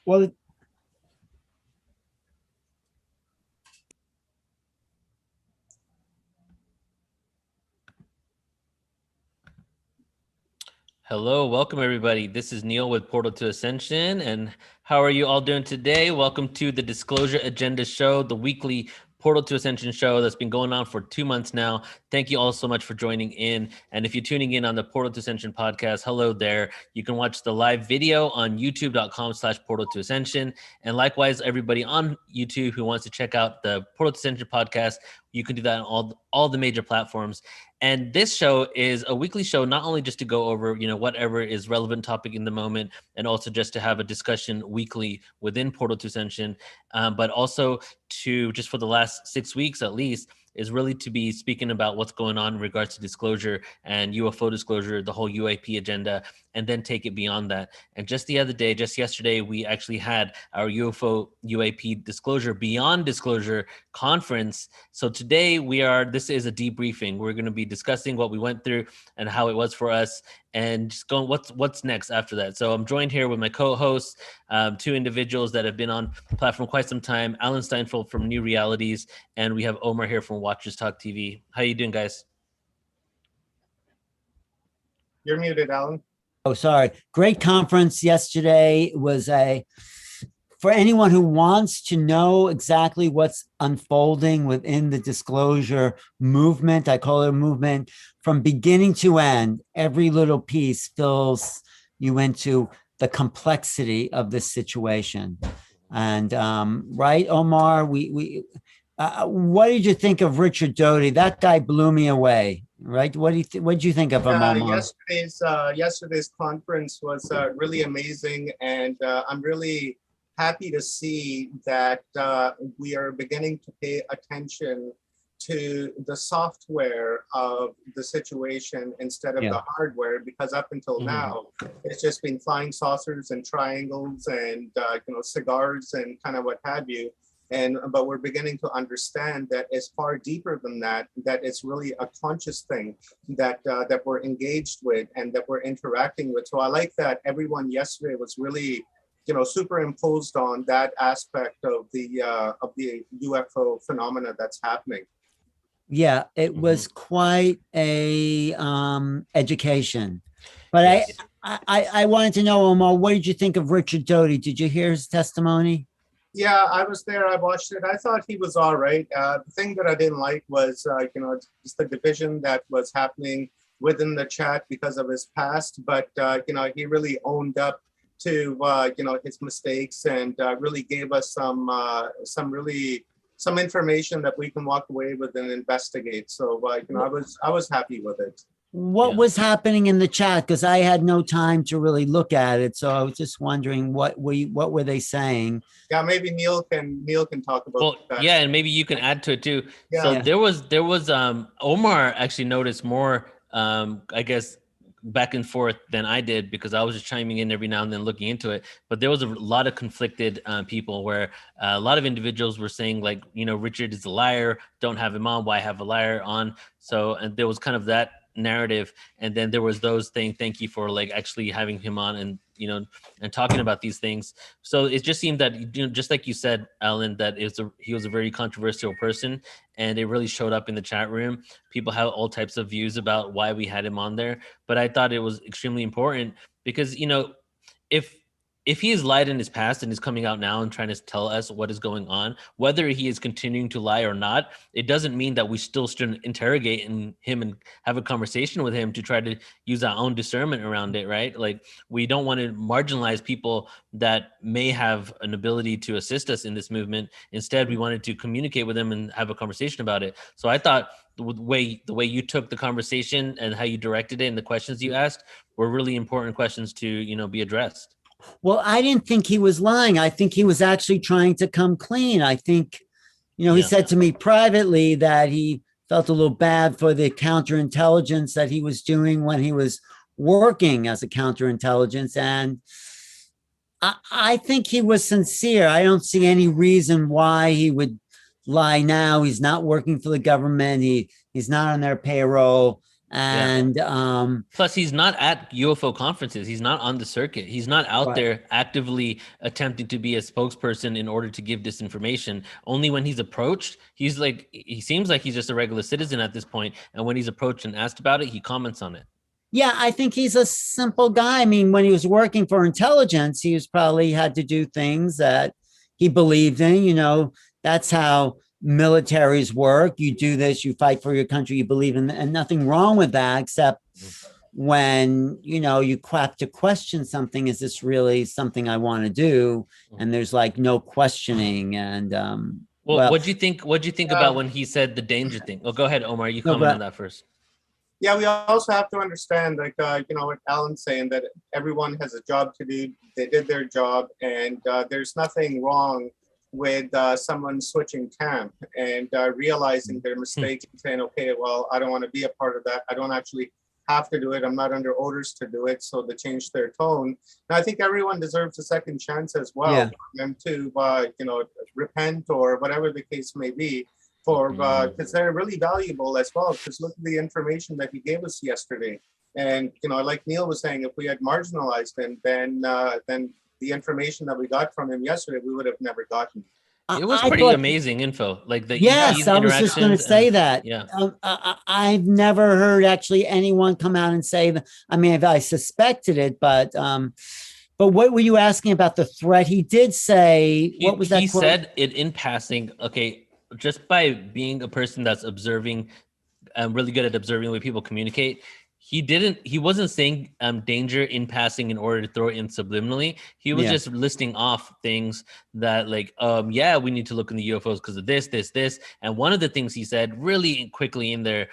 Well, Hello, welcome everybody. This is Neil with Portal to Ascension. And how are you all doing today? Welcome to the Disclosure Agenda Show, the weekly Portal to Ascension show that's been going on for 2 months now. Thank you all so much for joining in. And if you're tuning in on the Portal to Ascension podcast, hello there. You can watch the live video on youtube.com/Portal to Ascension. And likewise, everybody on YouTube who wants to check out the Portal to Ascension podcast, you can do that on all the major platforms. And this show is a weekly show, not only just to go over, whatever is relevant topic in the moment, and also just to have a discussion weekly within Portal to Ascension, but also to just for the last 6 weeks at least, is really to be speaking about what's going on in regards to disclosure and UFO disclosure, the whole UAP agenda, and then take it beyond that. And just yesterday, we actually had our UFO UAP disclosure beyond disclosure conference. So today this is a debriefing. We're going to be discussing what we went through and how it was for us, and just going what's next after that. So I'm joined here with my co-hosts, two individuals that have been on the platform quite some time, Alan Steinfeld from New Realities, and we have Omar here from Watchers Talk TV. How you doing, guys? You're muted, Alan. oh, sorry. Great conference yesterday. For anyone who wants to know exactly what's unfolding within the disclosure movement, I call it a movement, from beginning to end, every little piece fills you into the complexity of this situation. And right, Omar, what did you think of Richard Doty? That guy blew me away, right? What did you think of him, Omar? Yesterday's conference was really amazing, and I'm really happy to see that we are beginning to pay attention to the software of the situation instead of the hardware, because up until now, it's just been flying saucers and triangles and cigars and kind of what have you. But we're beginning to understand that it's far deeper than that, that it's really a conscious thing that we're engaged with and that we're interacting with. So I like that everyone yesterday was really superimposed on that aspect of the UFO phenomena that's happening. Yeah, it was quite a education. But yes. I wanted to know, Omar, what did you think of Richard Doty? Did you hear his testimony? Yeah, I was there. I watched it. I thought he was all right. The thing that I didn't like was, just the division that was happening within the chat because of his past. But, he really owned up to, his mistakes and really gave us some information that we can walk away with and investigate. So, I was happy with it. What was happening in the chat? Because I had no time to really look at it. So I was just wondering what were they saying? Yeah, maybe Neil can talk about that. Yeah, and maybe you can add to it too. Yeah. So there was Omar actually noticed more I guess back and forth than I did, because I was just chiming in every now and then looking into it. But there was a lot of conflicted people where a lot of individuals were saying, like, Richard is a liar, don't have him on, why have a liar on? So, and there was kind of that narrative, and then there was those saying thank you for like actually having him on and and talking about these things. So it just seemed that just like you said, Alan, that he was a very controversial person, and it really showed up in the chat room. People have all types of views about why we had him on there, but I thought it was extremely important because if he has lied in his past and is coming out now and trying to tell us what is going on, whether he is continuing to lie or not, it doesn't mean that we still shouldn't interrogate him and have a conversation with him to try to use our own discernment around it, right? Like, we don't want to marginalize people that may have an ability to assist us in this movement. Instead, we wanted to communicate with them and have a conversation about it. So I thought the way you took the conversation and how you directed it and the questions you asked were really important questions to, be addressed. Well, I didn't think he was lying. I think he was actually trying to come clean. I think, he said to me privately that he felt a little bad for the counterintelligence that he was doing when he was working as a counterintelligence. And I think he was sincere. I don't see any reason why he would lie now. He's not working for the government. He's not on their payroll. And plus he's not at UFO conferences. He's not on the circuit. He's not out there actively attempting to be a spokesperson in order to give disinformation. Only when he's approached, he seems like he's just a regular citizen at this point. And when he's approached and asked about it, he comments on it. Yeah, I think he's a simple guy. I mean, when he was working for intelligence, he was probably had to do things that he believed in. You know, that's how militaries work. You do this, you fight for your country, you believe in, and nothing wrong with that, except when, you know, you have to question something. Is this really something I want to do? And there's like no questioning. And well, what'd you think about when he said the danger thing? Well, go ahead, Omar. You comment on that first. Yeah, we also have to understand, like, you know, what Alan's saying, that everyone has a job to do. They did their job, and there's nothing wrong with someone switching camp and realizing their mistake and saying, okay, well, I don't want to be a part of that. I don't actually have to do it. I'm not under orders to do it. So they change their tone. And I think everyone deserves a second chance as well, for them to, you know, repent or whatever the case may be, for because they're really valuable as well. Because look at the information that he gave us yesterday. And, you know, like Neil was saying, if we had marginalized him, then the information that we got from him yesterday, we would have never gotten. It was pretty amazing info. Like the yes, I was just going to say that. Yeah, I've never heard actually anyone come out and say that. I mean, I suspected it, but what were you asking about the threat? He did say, what was that? He said it in passing. Okay, just by being a person that's observing, really good at observing the way people communicate. He wasn't saying danger in passing in order to throw it in subliminally. He was just listing off things that like, we need to look in the UFOs because of this. And one of the things he said really quickly in there,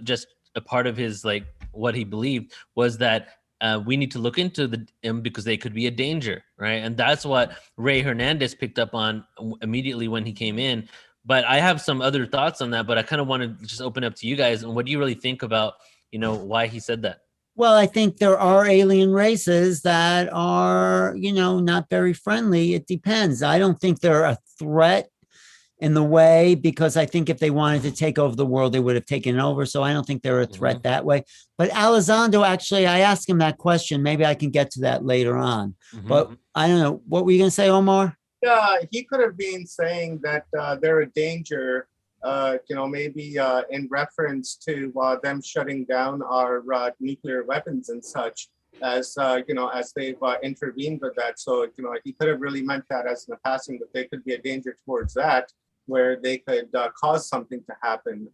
just a part of his, like what he believed was that we need to look into them because they could be a danger, right? And that's what Ray Hernandez picked up on immediately when he came in. But I have some other thoughts on that, but I kind of want to just open up to you guys. And what do you really think about, you know, why he said that? Well, I think there are alien races that are, you know, not very friendly. It depends. I don't think they're a threat in the way, because I think if they wanted to take over the world, they would have taken it over. So I don't think they're a threat that way. But Elizondo, actually, I asked him that question. Maybe I can get to that later on. But I don't know. What were you going to say, Omar? Yeah, he could have been saying that they're a danger, you know, maybe in reference to them shutting down our nuclear weapons and such, as you know, as they've intervened with that. So, you know, he could have really meant that as in a passing, that they could be a danger towards that, where they could cause something to happen,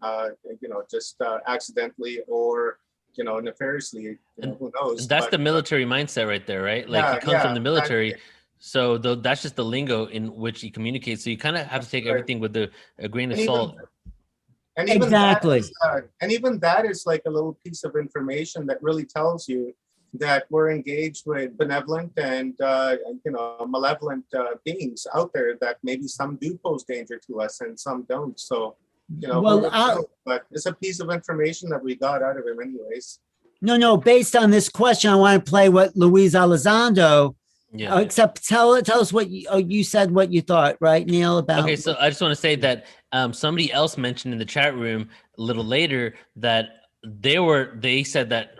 you know, just accidentally or, you know, nefariously. You know, who knows? That's the military mindset right there, right? Like he comes from the military. Exactly. So that's just the lingo in which he communicates. So you kind of have to take everything with a grain of salt. And even that is like a little piece of information that really tells you that we're engaged with benevolent and you know, malevolent beings out there, that maybe some do pose danger to us and some don't. So, you know, but it's a piece of information that we got out of him anyways. No, based on this question, I want to play what Luis Elizondo. Yeah. Except tell us what you said, what you thought, right, Neil? About okay, so I just want to say that somebody else mentioned in the chat room a little later that they said that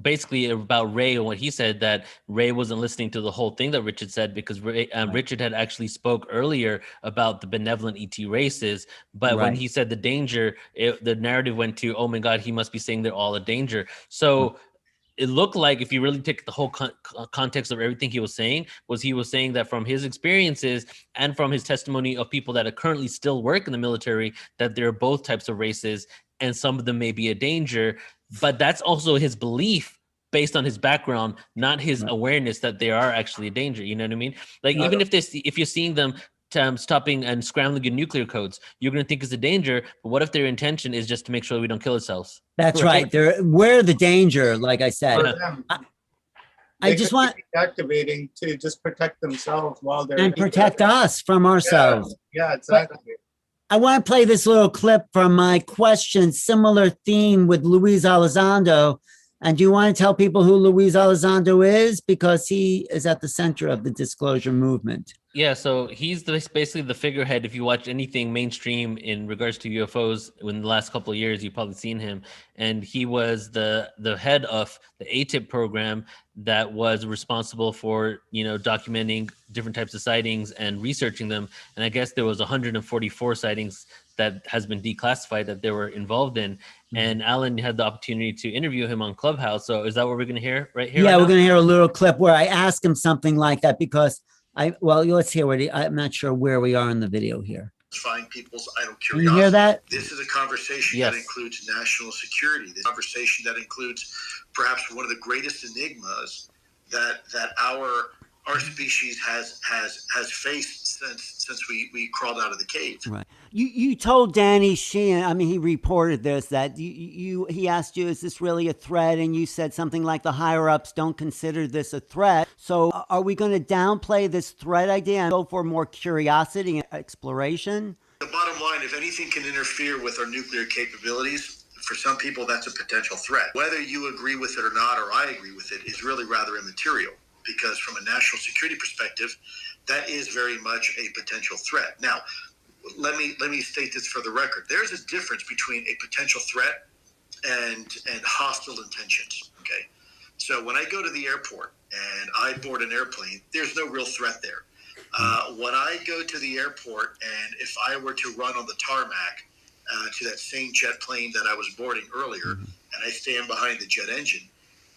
basically about Ray and what he said, that Ray wasn't listening to the whole thing that Richard said, because Richard had actually spoke earlier about the benevolent ET races, but when he said the danger, the narrative went to, oh my God, he must be saying they're all a danger. So. It looked like, if you really take the whole context of everything he was saying that from his experiences and from his testimony of people that are currently still work in the military, that there are both types of races and some of them may be a danger. But that's also his belief based on his background, not his awareness that they are actually a danger. You know what I mean? Like even if you're seeing them stopping and scrambling your nuclear codes, you're going to think it's a danger. But what if their intention is just to make sure we don't kill ourselves? That's right. We're the danger, like I said. I just want activating to just protect themselves while they're and protect us from ourselves. Yeah, exactly. But I want to play this little clip from my question, similar theme with Luis Elizondo. And do you want to tell people who Luis Elizondo is? Because he is at the center of the disclosure movement. Yeah, so he's basically the figurehead. If you watch anything mainstream in regards to UFOs in the last couple of years, you've probably seen him. And he was the head of the ATIP program that was responsible for, documenting different types of sightings and researching them. And I guess there was 144 sightings that has been declassified that they were involved in. And Alan had the opportunity to interview him on Clubhouse. So is that what we're going to hear right here? Yeah, right we're now? going to hear a little clip where I ask him something like that because let's hear what I'm not sure where we are in the video here. Find people's idle curiosity. Can you hear that? This is a conversation Yes. that includes national security. This conversation that includes perhaps one of the greatest enigmas that our species has faced since we crawled out of the cave. Right. You told Danny Sheehan, I mean, he reported this, that he asked you, is this really a threat? And you said something like the higher ups don't consider this a threat. So are we going to downplay this threat idea and go for more curiosity and exploration? The bottom line, if anything can interfere with our nuclear capabilities, for some people, that's a potential threat. Whether you agree with it or not, or I agree with it, is really rather immaterial. Because from a national security perspective, that is very much a potential threat. Now, let me state this for the record. There's a difference between a potential threat and hostile intentions. Okay, so when I go to the airport and I board an airplane, there's no real threat there. When I go to the airport and if I were to run on the tarmac to that same jet plane that I was boarding earlier, and I stand behind the jet engine,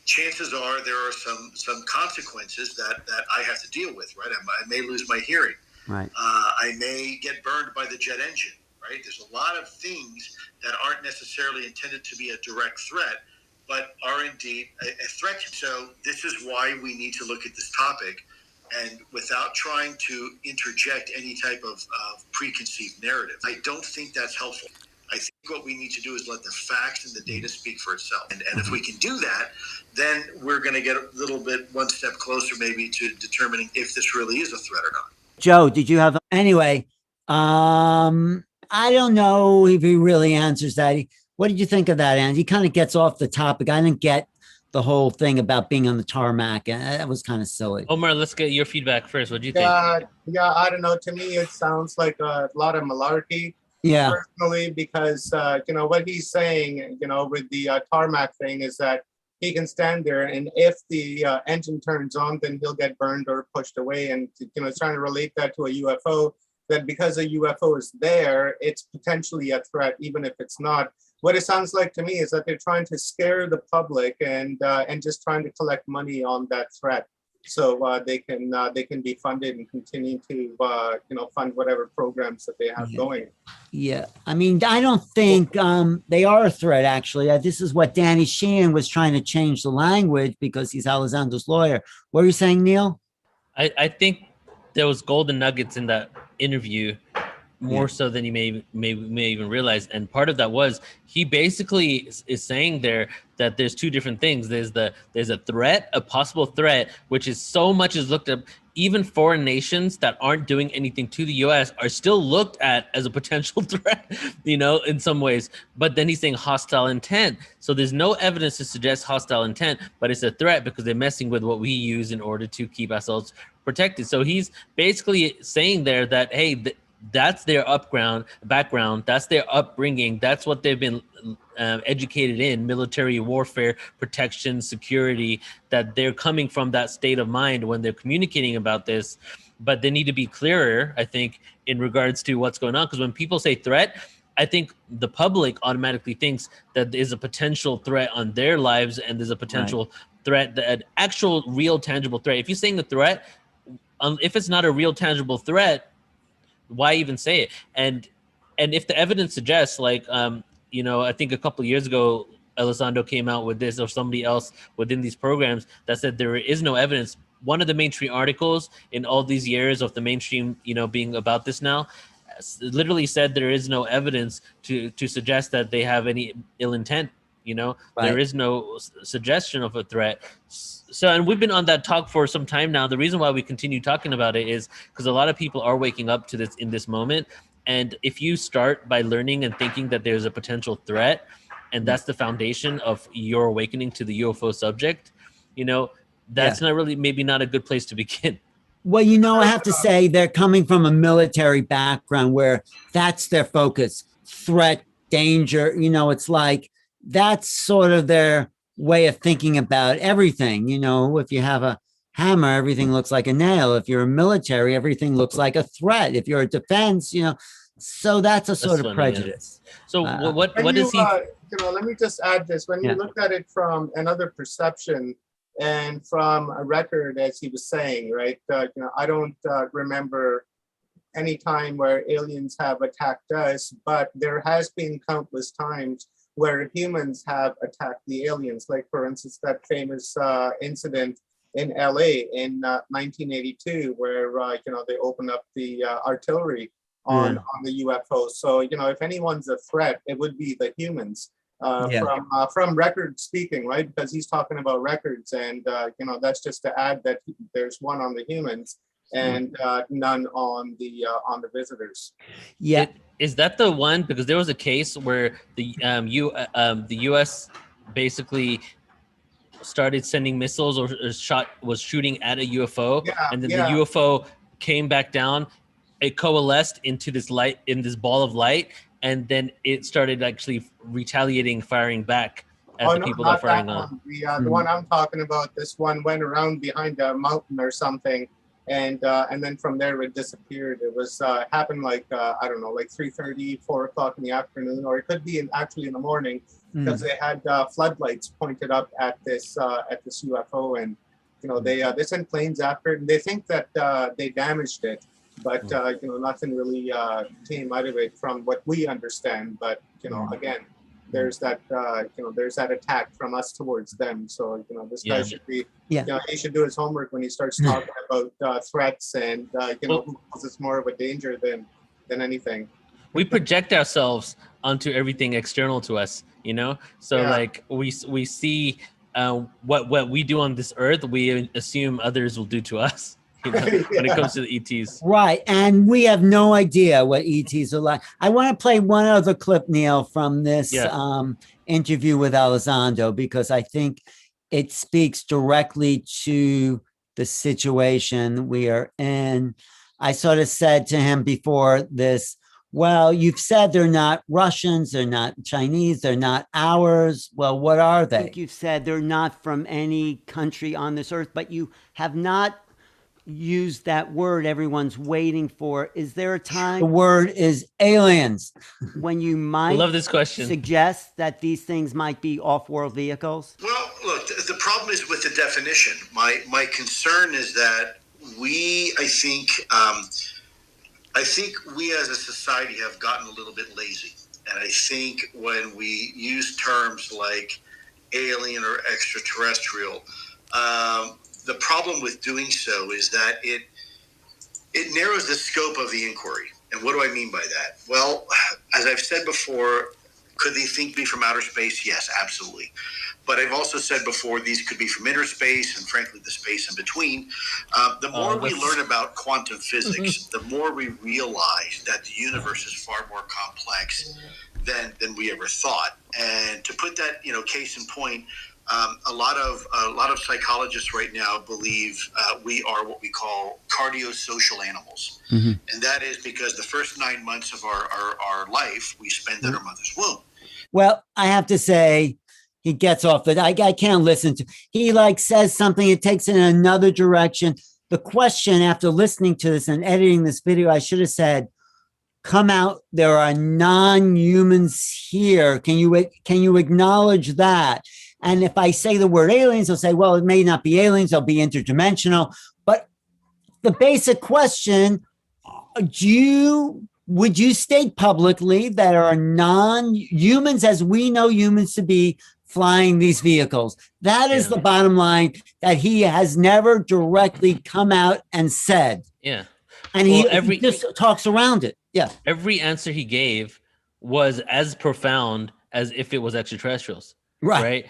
chances are there are some consequences that I have to deal with, right? I may lose my hearing. Right. I may get burned by the jet engine, right? There's a lot of things that aren't necessarily intended to be a direct threat, but are indeed a threat. So this is why we need to look at this topic, and without trying to interject any type of preconceived narrative. I don't think that's helpful. I think what we need to do is let the facts and the data speak for itself. And if we can do that, then we're going to get a little bit one step closer maybe to determining if this really is a threat or not. Joe, did you have anyway? I don't know if he really answers that. What did you think of that, Andy? He kind of gets off the topic. I didn't get the whole thing about being on the tarmac, and that was kind of silly. Omar, let's get your feedback first. What do you think? Yeah, I don't know. To me, it sounds like a lot of malarkey. Yeah. Personally, because what he's saying, with the tarmac thing is that he can stand there, and if the engine turns on, then he'll get burned or pushed away. And it's trying to relate that to a UFO. That because a UFO is there, it's potentially a threat, even if it's not. What it sounds like to me is that they're trying to scare the public and just trying to collect money on that threat, so they can be funded and continue to fund whatever programs that they have going. Yeah, I mean, I don't think they are a threat, actually. This is what Danny Sheehan was trying to change the language because he's Alessandro's lawyer. What are you saying, Neil? I think there was golden nuggets in that interview, more so than you may even realize. And part of that was he basically is saying there that there's two different things. There's a threat, a possible threat, which is so much is looked up. Even foreign nations that aren't doing anything to the U.S. are still looked at as a potential threat, in some ways. But then he's saying hostile intent. So there's no evidence to suggest hostile intent, but it's a threat because they're messing with what we use in order to keep ourselves protected. So he's basically saying there that, hey, that's their background, that's their upbringing, that's what they've been educated in, military warfare, protection, security, that they're coming from that state of mind when they're communicating about this. But they need to be clearer, I think, in regards to what's going on. Because when people say threat, I think the public automatically thinks that there's a potential threat on their lives and there's a potential threat, that actual real tangible threat. If you're saying a threat, if it's not a real tangible threat, why even say it? And if the evidence suggests, like, I think a couple of years ago, Alessandro came out with this, or somebody else within these programs that said there is no evidence. One of the mainstream articles in all these years of the mainstream, being about this now, literally said there is no evidence to suggest that they have any ill intent. There is no suggestion of a threat. So, and we've been on that talk for some time now. The reason why we continue talking about it is because a lot of people are waking up to this in this moment. And if you start by learning and thinking that there's a potential threat, and that's the foundation of your awakening to the UFO subject, that's not really, maybe not a good place to begin. Well, I have to say they're coming from a military background where that's their focus, threat, danger. It's like that's sort of their way of thinking about everything. If you have a hammer, everything looks like a nail. If you're a military, everything looks like a threat. If you're a defense, so that's a sort of prejudice. Yeah. So what is he? Let me just add this. When you look at it from another perception and from a record, as he was saying, right? I don't remember any time where aliens have attacked us, but there has been countless times where humans have attacked the aliens. Like, for instance, that famous incident in LA in 1982, where they opened up the artillery on the UFO. So if anyone's a threat, it would be the humans. From record speaking, right? Because he's talking about records, and that's just to add that there's one on the humans and none on the visitors. Yeah, is that the one? Because there was a case where the U.S. basically started sending missiles or was shooting at a UFO, and then the UFO came back down. It coalesced into this ball of light, and then it started actually retaliating, firing back at the people that are firing on. The one I'm talking about, this one went around behind a mountain or something, and then from there it disappeared. It was happened like I don't know, like 3:30, 4 o'clock in the afternoon, or it could be actually in the morning, because they had floodlights pointed up at this UFO, and they sent planes after it, and they think that they damaged it. But nothing really came out of it from what we understand. But again, there's that attack from us towards them. So this guy should be he should do his homework when he starts talking about threats and who poses more of a danger than anything. We project ourselves onto everything external to us, So like we see what we do on this earth, we assume others will do to us. When it comes to the ETs. Right. And we have no idea what ETs are like. I want to play one other clip, Neil, from this interview with Elizondo, because I think it speaks directly to the situation we are in. I sort of said to him before this, well, you've said they're not Russians, they're not Chinese, they're not ours. Well, what are they? I think you've said they're not from any country on this earth, but you have not use that word everyone's waiting for. Is there a time the word is aliens when you might love this question suggest that these things might be off-world vehicles? Well, look, the problem is with the definition. My concern is that I think we as a society have gotten a little bit lazy. And I think when we use terms like alien or extraterrestrial, the problem with doing so is that it narrows the scope of the inquiry. And what do I mean by that? Well, as I've said before, could these things be from outer space? Yes, absolutely. But I've also said before, these could be from inner space and frankly, the space in between. The more we learn about quantum physics, the more we realize that the universe is far more complex than we ever thought. And to put that, case in point, a lot of psychologists right now believe we are what we call cardiosocial animals, and that is because the first 9 months of our life we spend in our mother's womb. Well, I have to say, he gets off the. I can't listen to. He says something. It takes it in another direction. The question after listening to this and editing this video, I should have said, "Come out. There are non-humans here. Can you acknowledge that?" And if I say the word aliens, they'll say, well, it may not be aliens, they'll be interdimensional. But the basic question, would you state publicly that there are non-humans, as we know humans to be, flying these vehicles? That is the bottom line that he has never directly come out and said. Yeah. And he just talks around it. Yeah. Every answer he gave was as profound as if it was extraterrestrials. Right.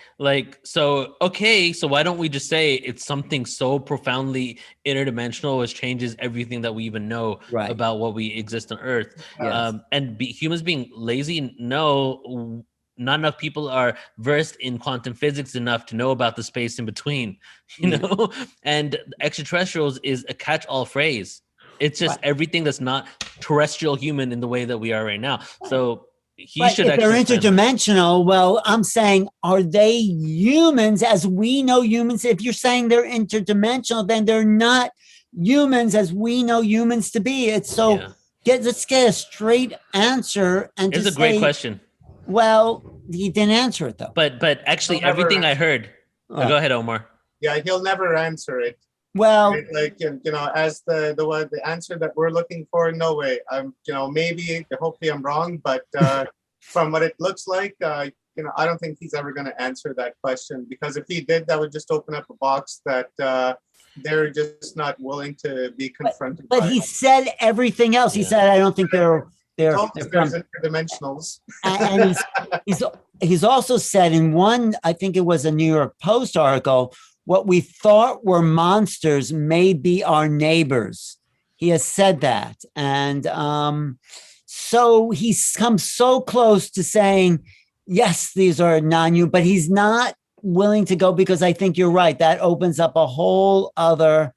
So why don't we just say it's something so profoundly interdimensional, which changes everything that we even know about what we exist on Earth. Yes. And humans being lazy? No, not enough people are versed in quantum physics enough to know about the space in between, you know? And extraterrestrials is a catch-all phrase. It's just everything that's not terrestrial human in the way that we are right now. So he should if they're actually interdimensional, well, I'm saying, are they humans as we know humans? If you're saying they're interdimensional, then they're not humans as we know humans to be. It's so let's get a straight answer and it's just a great say, question. Well, he didn't answer it though. But actually, everything I heard. Go ahead, Omar. Yeah, he'll never answer it. Well, right? Like, you know, as the answer that we're looking for, no way. You know, maybe, hopefully I'm wrong, but from what it looks like, you know, I don't think he's ever going to answer that question, because if he did, that would just open up a box that they're just not willing to be confronted. But he said everything else. He said, I don't think they're there's interdimensionals. And he's also said in one, I think it was a New York Post article, what we thought were monsters may be our neighbors. He has said that. And so he's come so close to saying, yes, these are non-human, but he's not willing to go, because I think you're right. That opens up a whole other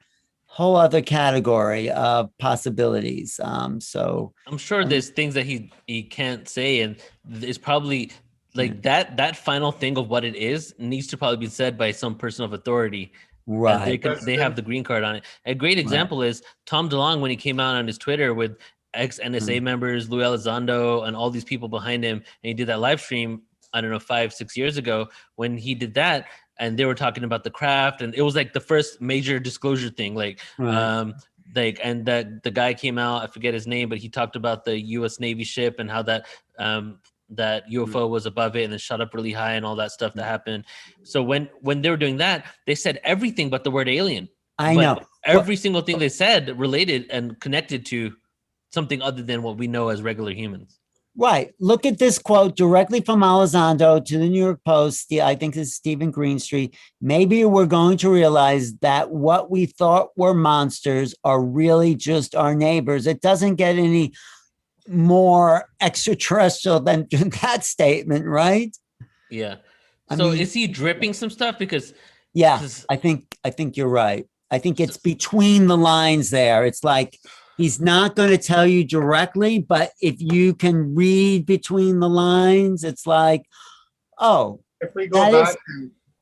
category of possibilities. So I'm sure there's things that he can't say, and it's probably like that final thing of what it is needs to probably be said by some person of authority. Right. They have the green card on it. A great example is Tom DeLonge, when he came out on his Twitter with ex-NSA members, Lou Elizondo, and all these people behind him, and he did that live stream, I don't know, 5-6 years ago. When he did that, and they were talking about the craft, and it was like the first major disclosure thing, like and that the guy came out, I forget his name, but he talked about the U.S. Navy ship and how that that UFO was above it and then shot up really high and all that stuff that happened. So when they were doing that, they said everything but the word alien. I know every single thing they said related and connected to something other than what we know as regular humans. Right. Look at this quote directly from Elizondo to the New York Post. I think this is Stephen Greenstreet. Maybe we're going to realize that what we thought were monsters are really just our neighbors. It doesn't get any more extraterrestrial than that statement, right? Yeah. So is he dripping some stuff? Because I think you're right. I think it's between the lines there. It's like he's not going to tell you directly, but if you can read between the lines, it's like, oh, if we go back,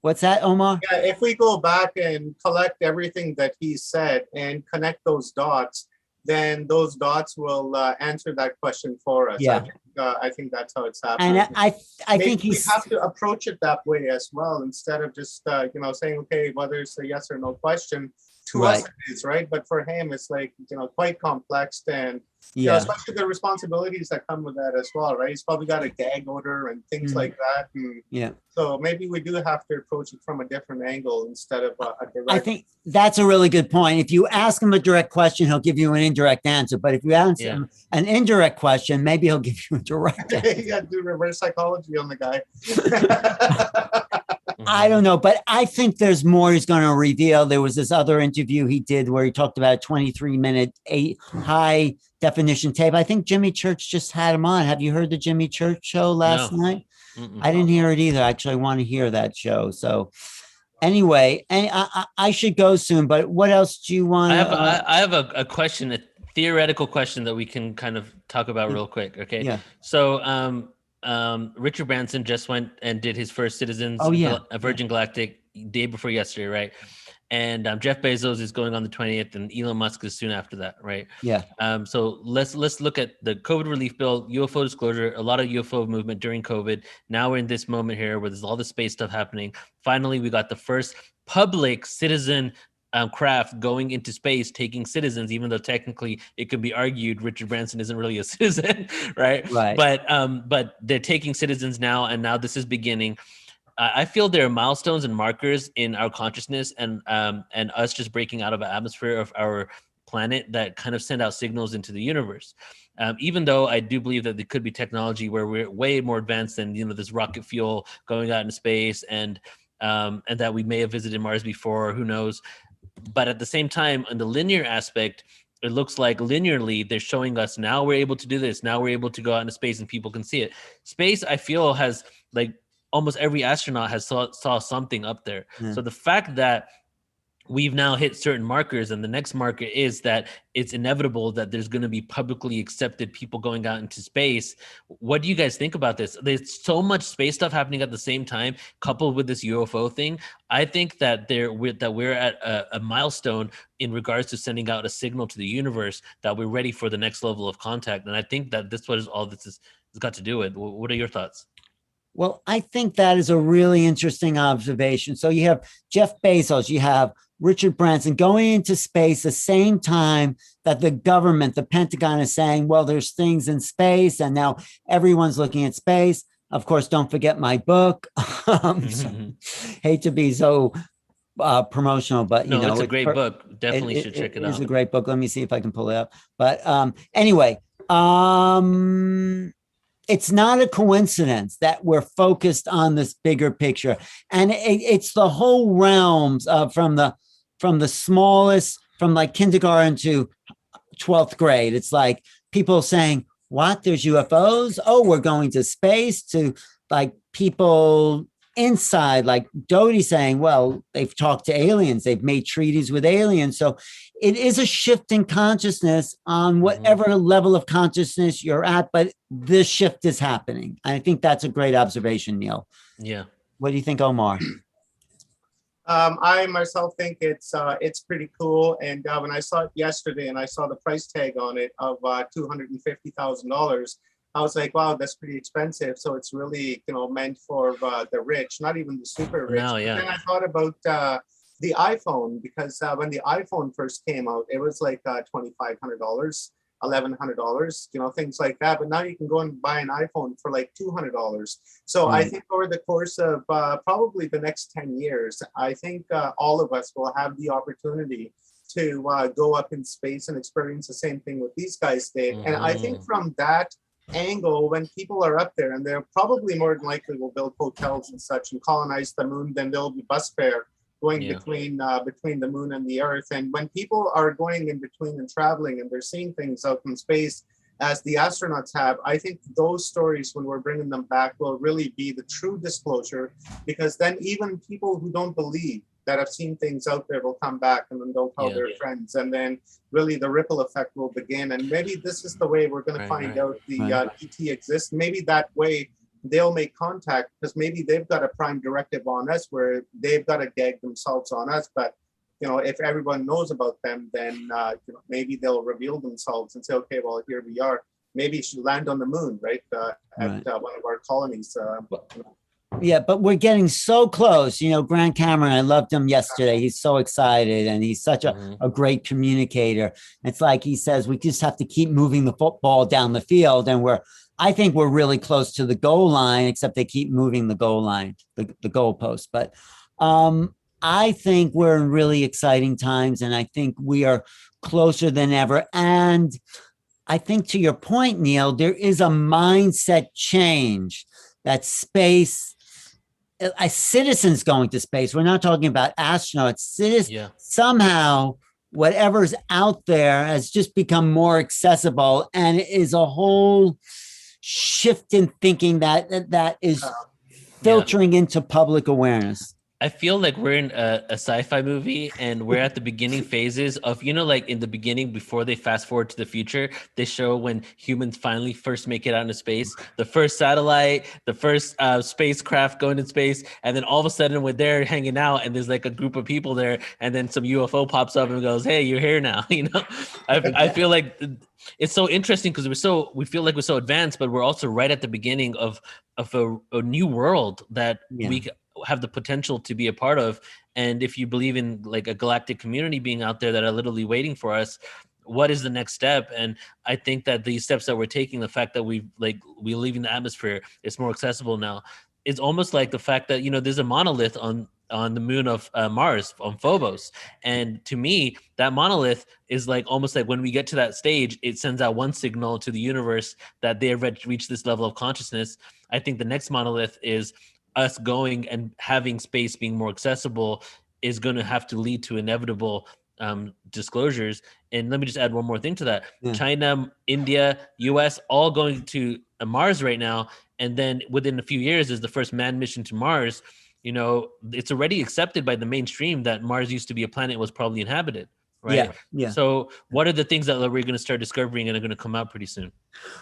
what's that, Omar? Yeah, if we go back and collect everything that he said and connect those dots, then those dots will answer that question for us. Yeah. I think that's how it's happening. And I think we have to approach it that way as well, instead of just saying, okay, whether it's a yes or no question. To us it is, right? But for him, it's like, quite complex, and especially the responsibilities that come with that as well, right? He's probably got a gag order and things like that. And so maybe we do have to approach it from a different angle instead of a direct. I think that's a really good point. If you ask him a direct question, he'll give you an indirect answer. But if you ask him an indirect question, maybe he'll give you a direct answer. You got to do reverse psychology on the guy. I don't know, but I think there's more he's going to reveal. There was this other interview he did where he talked about a 23-minute high definition tape. I think Jimmy Church just had him on. Have you heard the Jimmy Church show last night? I didn't hear it either. Actually, I want to hear that show. So anyway, and I should go soon, but what else do you want? I have a question, a theoretical question that we can kind of talk about real quick. Okay. Yeah. So, Richard Branson just went and did his first Citizens Virgin Galactic day before yesterday, right? And Jeff Bezos is going on the 20th, and Elon Musk is soon after that, right? Yeah. So let's look at the COVID relief bill, UFO disclosure, a lot of UFO movement during COVID. Now we're in this moment here where there's all the space stuff happening. Finally, we got the first public citizen craft going into space, taking citizens, even though technically it could be argued Richard Branson isn't really a citizen, right? Right. But they're taking citizens now, and now this is beginning. I feel there are milestones and markers in our consciousness and us just breaking out of the atmosphere of our planet that kind of send out signals into the universe. Even though I do believe that there could be technology where we're way more advanced than this rocket fuel going out into space, and that we may have visited Mars before, who knows. But at the same time, on the linear aspect, it looks like linearly they're showing us now we're able to do this. Now we're able to go out into space and people can see it. Space, I feel, has like almost every astronaut has saw something up there. Yeah. So the fact that we've now hit certain markers, and the next marker is that it's inevitable that there's going to be publicly accepted people going out into space. What do you guys think about this? There's so much space stuff happening at the same time, coupled with this UFO thing. I think that we're at a milestone in regards to sending out a signal to the universe that we're ready for the next level of contact. And I think that this what is all this has got to do with. What are your thoughts? Well, I think that is a really interesting observation. So you have Jeff Bezos, you have Richard Branson going into space the same time that the government, the Pentagon, is saying, well, there's things in space, and now everyone's looking at space. Of course, don't forget my book. Hate to be so promotional, but no, it's a great book. Definitely should check it out. It's a great book. Let me see if I can pull it up. But anyway, it's not a coincidence that we're focused on this bigger picture, and it's the whole realms from the smallest, from like kindergarten to 12th grade. It's like people saying, "What? There's UFOs? Oh, we're going to space." To like people inside, like Dodie saying, "Well, they've talked to aliens. They've made treaties with aliens." So it is a shift in consciousness on whatever level of consciousness you're at, but this shift is happening. I think that's a great observation, Neil. Yeah. What do you think, Omar? I myself think it's pretty cool. And when I saw it yesterday and I saw the price tag on it of $250,000, I was like, wow, that's pretty expensive. So it's really, meant for the rich, not even the super rich. No, yeah. Then I thought about the iPhone, because when the iPhone first came out, it was like $2,500, $1,100, things like that. But now you can go and buy an iPhone for like $200. So I think over the course of probably the next 10 years, I think all of us will have the opportunity to go up in space and experience the same thing with these guys did. And I think from that angle, when people are up there, and they're probably more than likely will build hotels and such and colonize the moon, then there'll be bus fare going between the moon and the earth. And when people are going in between and traveling and they're seeing things out in space as the astronauts have, I think those stories, when we're bringing them back, will really be the true disclosure, because then even people who don't believe that have seen things out there will come back, and then they'll tell their friends, and then really the ripple effect will begin. And maybe this is the way we're going to find out the ET exists. Maybe that way they'll make contact, because maybe they've got a prime directive on us where they've got to gag themselves on us. But if everyone knows about them, then maybe they'll reveal themselves and say, okay, well, here we are. Maybe you should land on the moon, right? At one of our colonies. Yeah, but we're getting so close. Grant Cameron, I loved him yesterday. He's so excited, and he's such a great communicator. It's like he says, we just have to keep moving the football down the field, and I think we're really close to the goal line, except they keep moving the goal line, the goalpost. But I think we're in really exciting times, and I think we are closer than ever. And I think, to your point, Neil, there is a mindset change that space, citizens going to space, we're not talking about astronauts, somehow whatever's out there has just become more accessible, and it is a whole shift in thinking that is filtering into public awareness. I feel like we're in a sci-fi movie, and we're at the beginning phases of, like in the beginning, before they fast forward to the future, they show when humans finally first make it out into space, the first satellite, the first spacecraft going to space. And then all of a sudden we're there hanging out, and there's like a group of people there, and then some UFO pops up and goes, hey, you're here now. I feel like it's so interesting, because we feel like we're so advanced, but we're also right at the beginning of a new world that we have the potential to be a part of. And if you believe in like a galactic community being out there that are literally waiting for us, what is the next step? And I think that these steps that we're taking, the fact that we're leaving the atmosphere, it's more accessible now. It's almost like the fact that, there's a monolith on the moon of Mars, on Phobos. And to me, that monolith is like almost like when we get to that stage, it sends out one signal to the universe that they have reached this level of consciousness. I think the next monolith is us going and having space being more accessible is going to have to lead to inevitable disclosures. And let me just add one more thing to that. China, India, US, all going to Mars right now. And then within a few years is the first manned mission to Mars. You know, it's already accepted by the mainstream that Mars used to be a planet was probably inhabited, right? Yeah. So what are the things that we're going to start discovering and are going to come out pretty soon?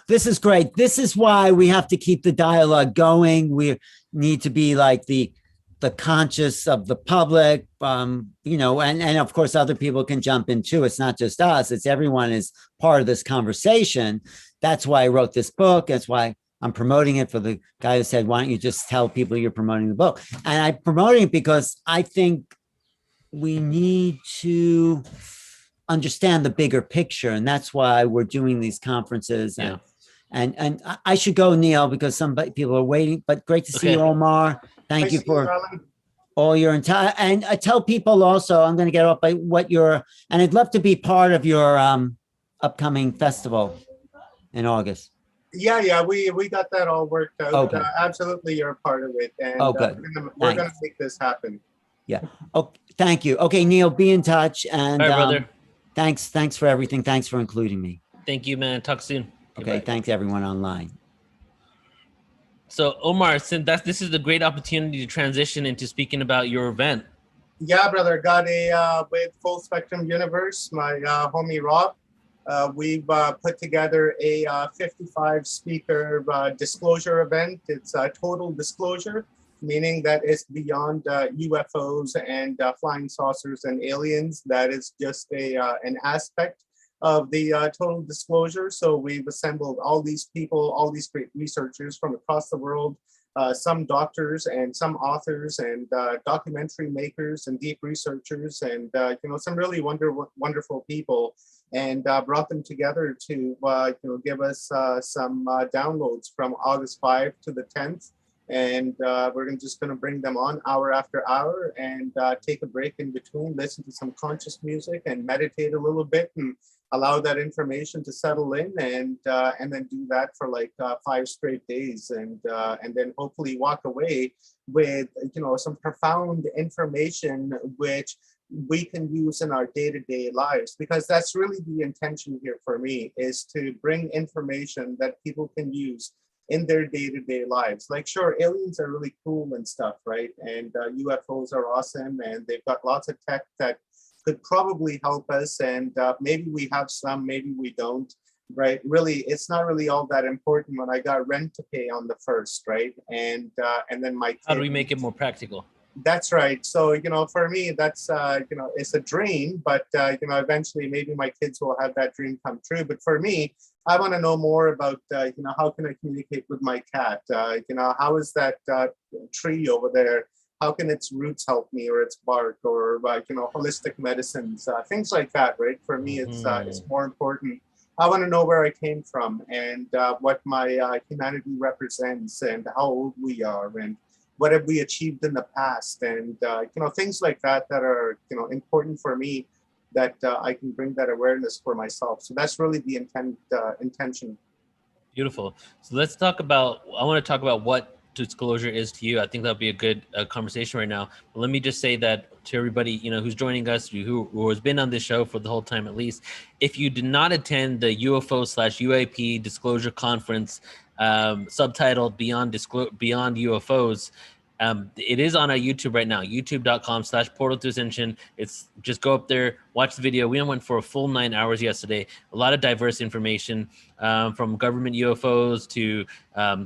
This is great. This is why we have to keep the dialogue going. We need to be like the conscious of the public, you know, and of course other people can jump in too. It's not just us, it's everyone is part of this conversation. That's why I wrote this book. That's why I'm promoting it for the guy who said, why don't you just tell people you're promoting the book? And I'm promoting it because I think we need to understand the bigger picture. And that's why we're doing these conferences. And I should go, Neil, because some people are waiting, but great to see you, Omar. Thank you for all your entire, and I tell people also, I'm going to get off by what you're, and I'd love to be part of your upcoming festival in August. Yeah, we got that all worked out. Okay. Absolutely, you're a part of it, and good. we're gonna make this happen. Yeah. Oh, thank you. Okay, Neil, be in touch, and All right, brother. Thanks for everything. Thanks for including me. Thank you, man. Talk soon. Okay, thanks everyone online. So Omar, since this is the great opportunity to transition into speaking about your event. Yeah, brother, got a with Full Spectrum Universe, my homie Rob. We've put together a 55 speaker disclosure event. It's a total disclosure, meaning that it's beyond UFOs and flying saucers and aliens. That is just an aspect of the total disclosure. So we've assembled all these people, all these great researchers from across the world, some doctors and some authors and documentary makers and deep researchers and you know, some really wonderful people, and brought them together to you know, give us some downloads from August 5 to the 10th. And we're just going to bring them on hour after hour and take a break in between, listen to some conscious music and meditate a little bit and allow that information to settle in, and then do that for like 5 straight days, and then hopefully walk away with, you know, some profound information which we can use in our day-to-day lives, because that's really the intention here for me, is to bring information that people can use in their day-to-day lives. Like, sure, aliens are really cool and stuff, right? And UFOs are awesome, and they've got lots of tech that could probably help us, and maybe we have some, maybe we don't, right? Really, it's not really all that important when I got rent to pay on the 1st, right? And then my kid, how do we make it more practical? That's right. So, you know, for me, that's, you know, it's a dream, but, you know, eventually maybe my kids will have that dream come true. But for me, I want to know more about, you know, how can I communicate with my cat? You know, how is that tree over there? How can its roots help me, or its bark, or you know, holistic medicines, things like that, right? For me, it's more important. I want to know where I came from, and what my humanity represents, and how old we are, and what have we achieved in the past, and you know, things like that that are, you know, important for me, that I can bring that awareness for myself. So that's really the intention. Beautiful. So let's talk about, I want to talk about what disclosure is to you. I think that'll be a good conversation right now. But let me just say that to everybody, you know, who's joining us, who has been on this show for the whole time at least, if you did not attend the UFO/UAP disclosure conference, subtitled Beyond UFOs, it is on our YouTube right now, youtube.com/portal to ascension. It's just go up there, watch the video. We went for a full 9 hours yesterday. A lot of diverse information, from government UFOs to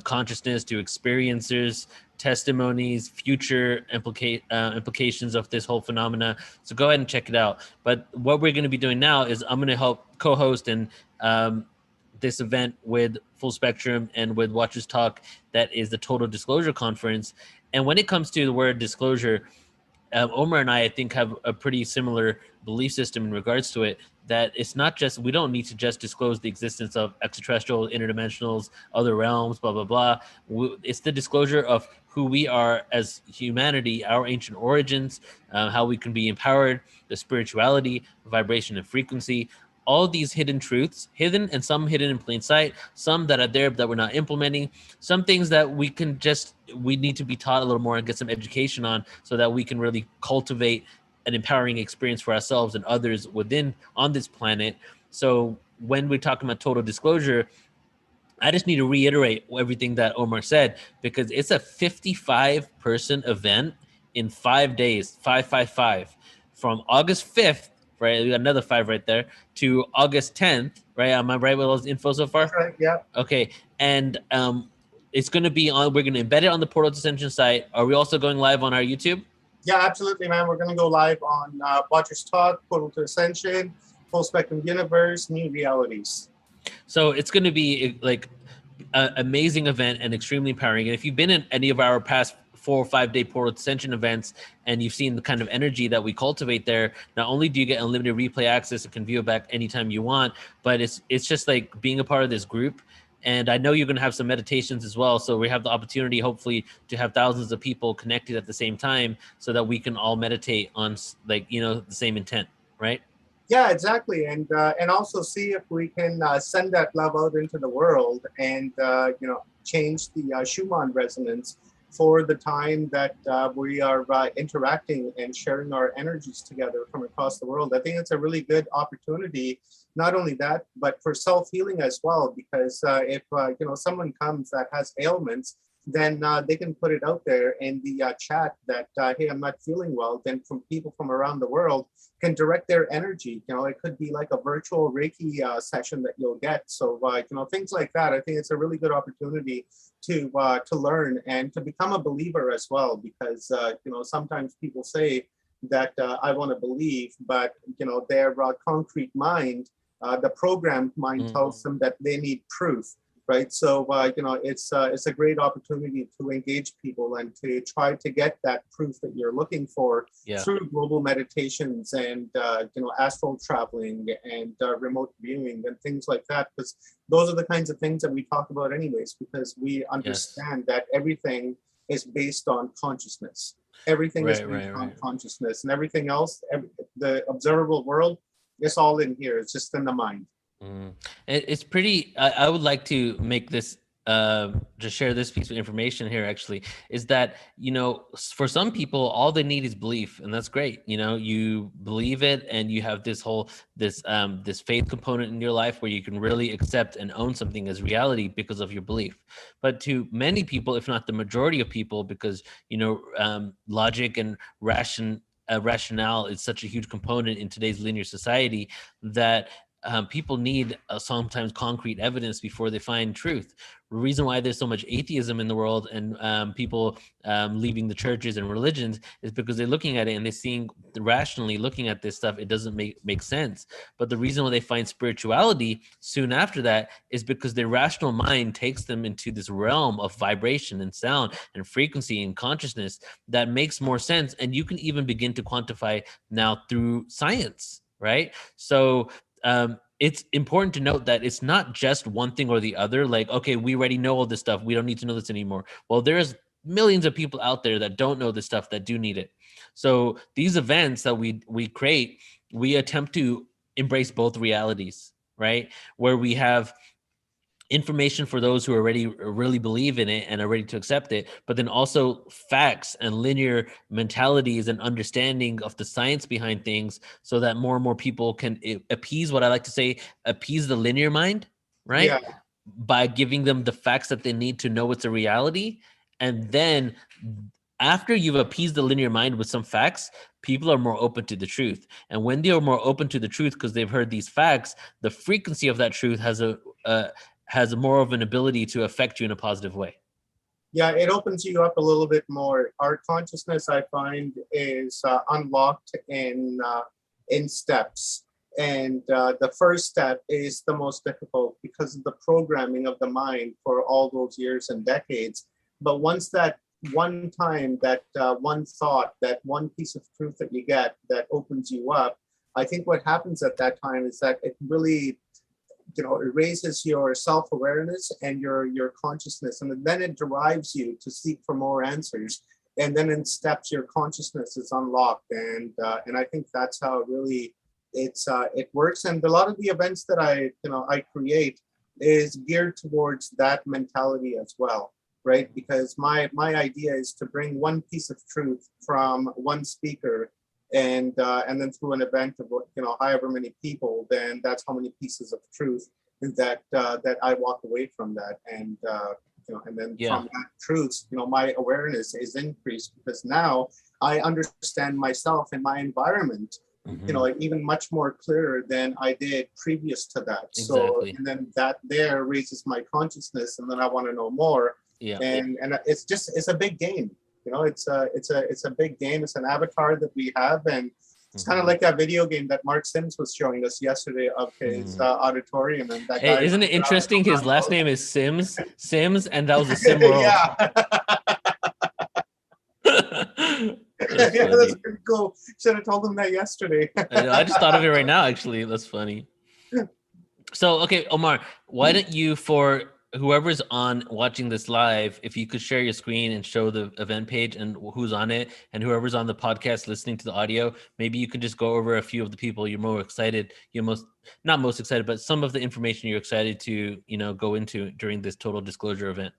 consciousness to experiencers, testimonies, future implications of this whole phenomena. So go ahead and check it out. But what we're going to be doing now is I'm going to help co-host and this event with Full Spectrum and with Watchers Talk. That is the Total Disclosure Conference. And when it comes to the word disclosure, Omar and I think, have a pretty similar belief system in regards to it, that it's not just, we don't need to just disclose the existence of extraterrestrial, interdimensionals, other realms, blah, blah, blah. It's the disclosure of who we are as humanity, our ancient origins, how we can be empowered, the spirituality, vibration and frequency, all these hidden truths, hidden and some hidden in plain sight, some that are there that we're not implementing, some things that we need to be taught a little more and get some education on, so that we can really cultivate an empowering experience for ourselves and others on this planet. So when we're talking about total disclosure, I just need to reiterate everything that Omar said, because it's a 55-person event in 5 days, 555, from August 5th, right? We got another 5 right there, to August 10th, right? Am I right with all this info so far? That's right. Yeah. Okay. And it's going to be on, we're going to embed it on the Portal to Ascension site. Are we also going live on our YouTube? Yeah, absolutely, man. We're going to go live on Watchers Talk, Portal to Ascension, Full Spectrum Universe, New Realities. So it's going to be like an amazing event and extremely empowering. And if you've been in any of our past 4 or 5 day Portal Ascension events and you've seen the kind of energy that we cultivate there, not only do you get unlimited replay access and can view it back anytime you want, but it's just like being a part of this group. And I know you're going to have some meditations as well. So we have the opportunity, hopefully, to have thousands of people connected at the same time so that we can all meditate on, like, the same intent, right? Yeah, exactly, and also see if we can send that love out into the world, and change the Schumann resonance for the time that we are interacting and sharing our energies together from across the world. I think it's a really good opportunity. Not only that, but for self-healing as well, because if someone comes that has ailments, then they can put it out there in the chat that, hey, I'm not feeling well. Then from people from around the world can direct their energy. It could be like a virtual Reiki session that you'll get. So, things like that. I think it's a really good opportunity to learn and to become a believer as well, because, sometimes people say that I want to believe, but, their concrete mind, the programmed mind tells them that they need proof. Right. So, it's a great opportunity to engage people and to try to get that proof that you're looking for through global meditations and, astral traveling and remote viewing and things like that. Because those are the kinds of things that we talk about anyways, because we understand that everything is based on consciousness. Everything is based on consciousness, and everything else, the observable world, it's all in here. It's just in the mind. It's pretty, I would like to make this, just share this piece of information here actually, is that, for some people, all they need is belief, and that's great. You believe it and you have this faith component in your life where you can really accept and own something as reality because of your belief. But to many people, if not the majority of people, because, logic and rationale is such a huge component in today's linear society, that people need sometimes concrete evidence before they find truth. The reason why there's so much atheism in the world and people leaving the churches and religions is because they're looking at it and they're seeing rationally looking at this stuff. It doesn't make sense. But the reason why they find spirituality soon after that is because their rational mind takes them into this realm of vibration and sound and frequency and consciousness that makes more sense. And you can even begin to quantify now through science, right? So it's important to note that it's not just one thing or the other. Like, okay, we already know all this stuff. We don't need to know this anymore. Well, there's millions of people out there that don't know this stuff that do need it. So these events that we create, we attempt to embrace both realities, right? Where we have information for those who already really believe in it and are ready to accept it, but then also facts and linear mentalities and understanding of the science behind things, so that more and more people can appease what I like to say, appease the linear mind, right? Yeah. By giving them the facts that they need to know it's a reality. And then after you've appeased the linear mind with some facts, people are more open to the truth. And when they are more open to the truth because they've heard these facts, the frequency of that truth has more of an ability to affect you in a positive way. Yeah, it opens you up a little bit more. Our consciousness, I find, is unlocked in steps. And the first step is the most difficult because of the programming of the mind for all those years and decades. But once that one time, that one thought, that one piece of truth that you get that opens you up, I think what happens at that time is that it really it raises your self-awareness and your consciousness, and then it drives you to seek for more answers. And then in steps, your consciousness is unlocked, and I think that's how really it works. And a lot of the events that I create is geared towards that mentality as well, right? Because my idea is to bring one piece of truth from one speaker, and then through an event of however many people, then that's how many pieces of truth that I walk away from that, and and then from that truth, my awareness is increased because now I understand myself and my environment, even much more clearer than I did previous to that. So, and then that there raises my consciousness, and then I want to know more. And it's a big game. It's a big game. It's an avatar that we have, and it's kind of like that video game that Mark Sims was showing us yesterday of his auditorium. And that guy, isn't it interesting? His last name is Sims, and that was a Sim world. That's pretty cool. Should have told him that yesterday. I just thought of it right now, actually. That's funny. So, okay, Omar, why don't you, for whoever's on watching this live, if you could share your screen and show the event page and who's on it, and whoever's on the podcast listening to the audio, maybe you can just go over a few of the people you're not most excited, but some of the information you're excited to, go into during this total disclosure event.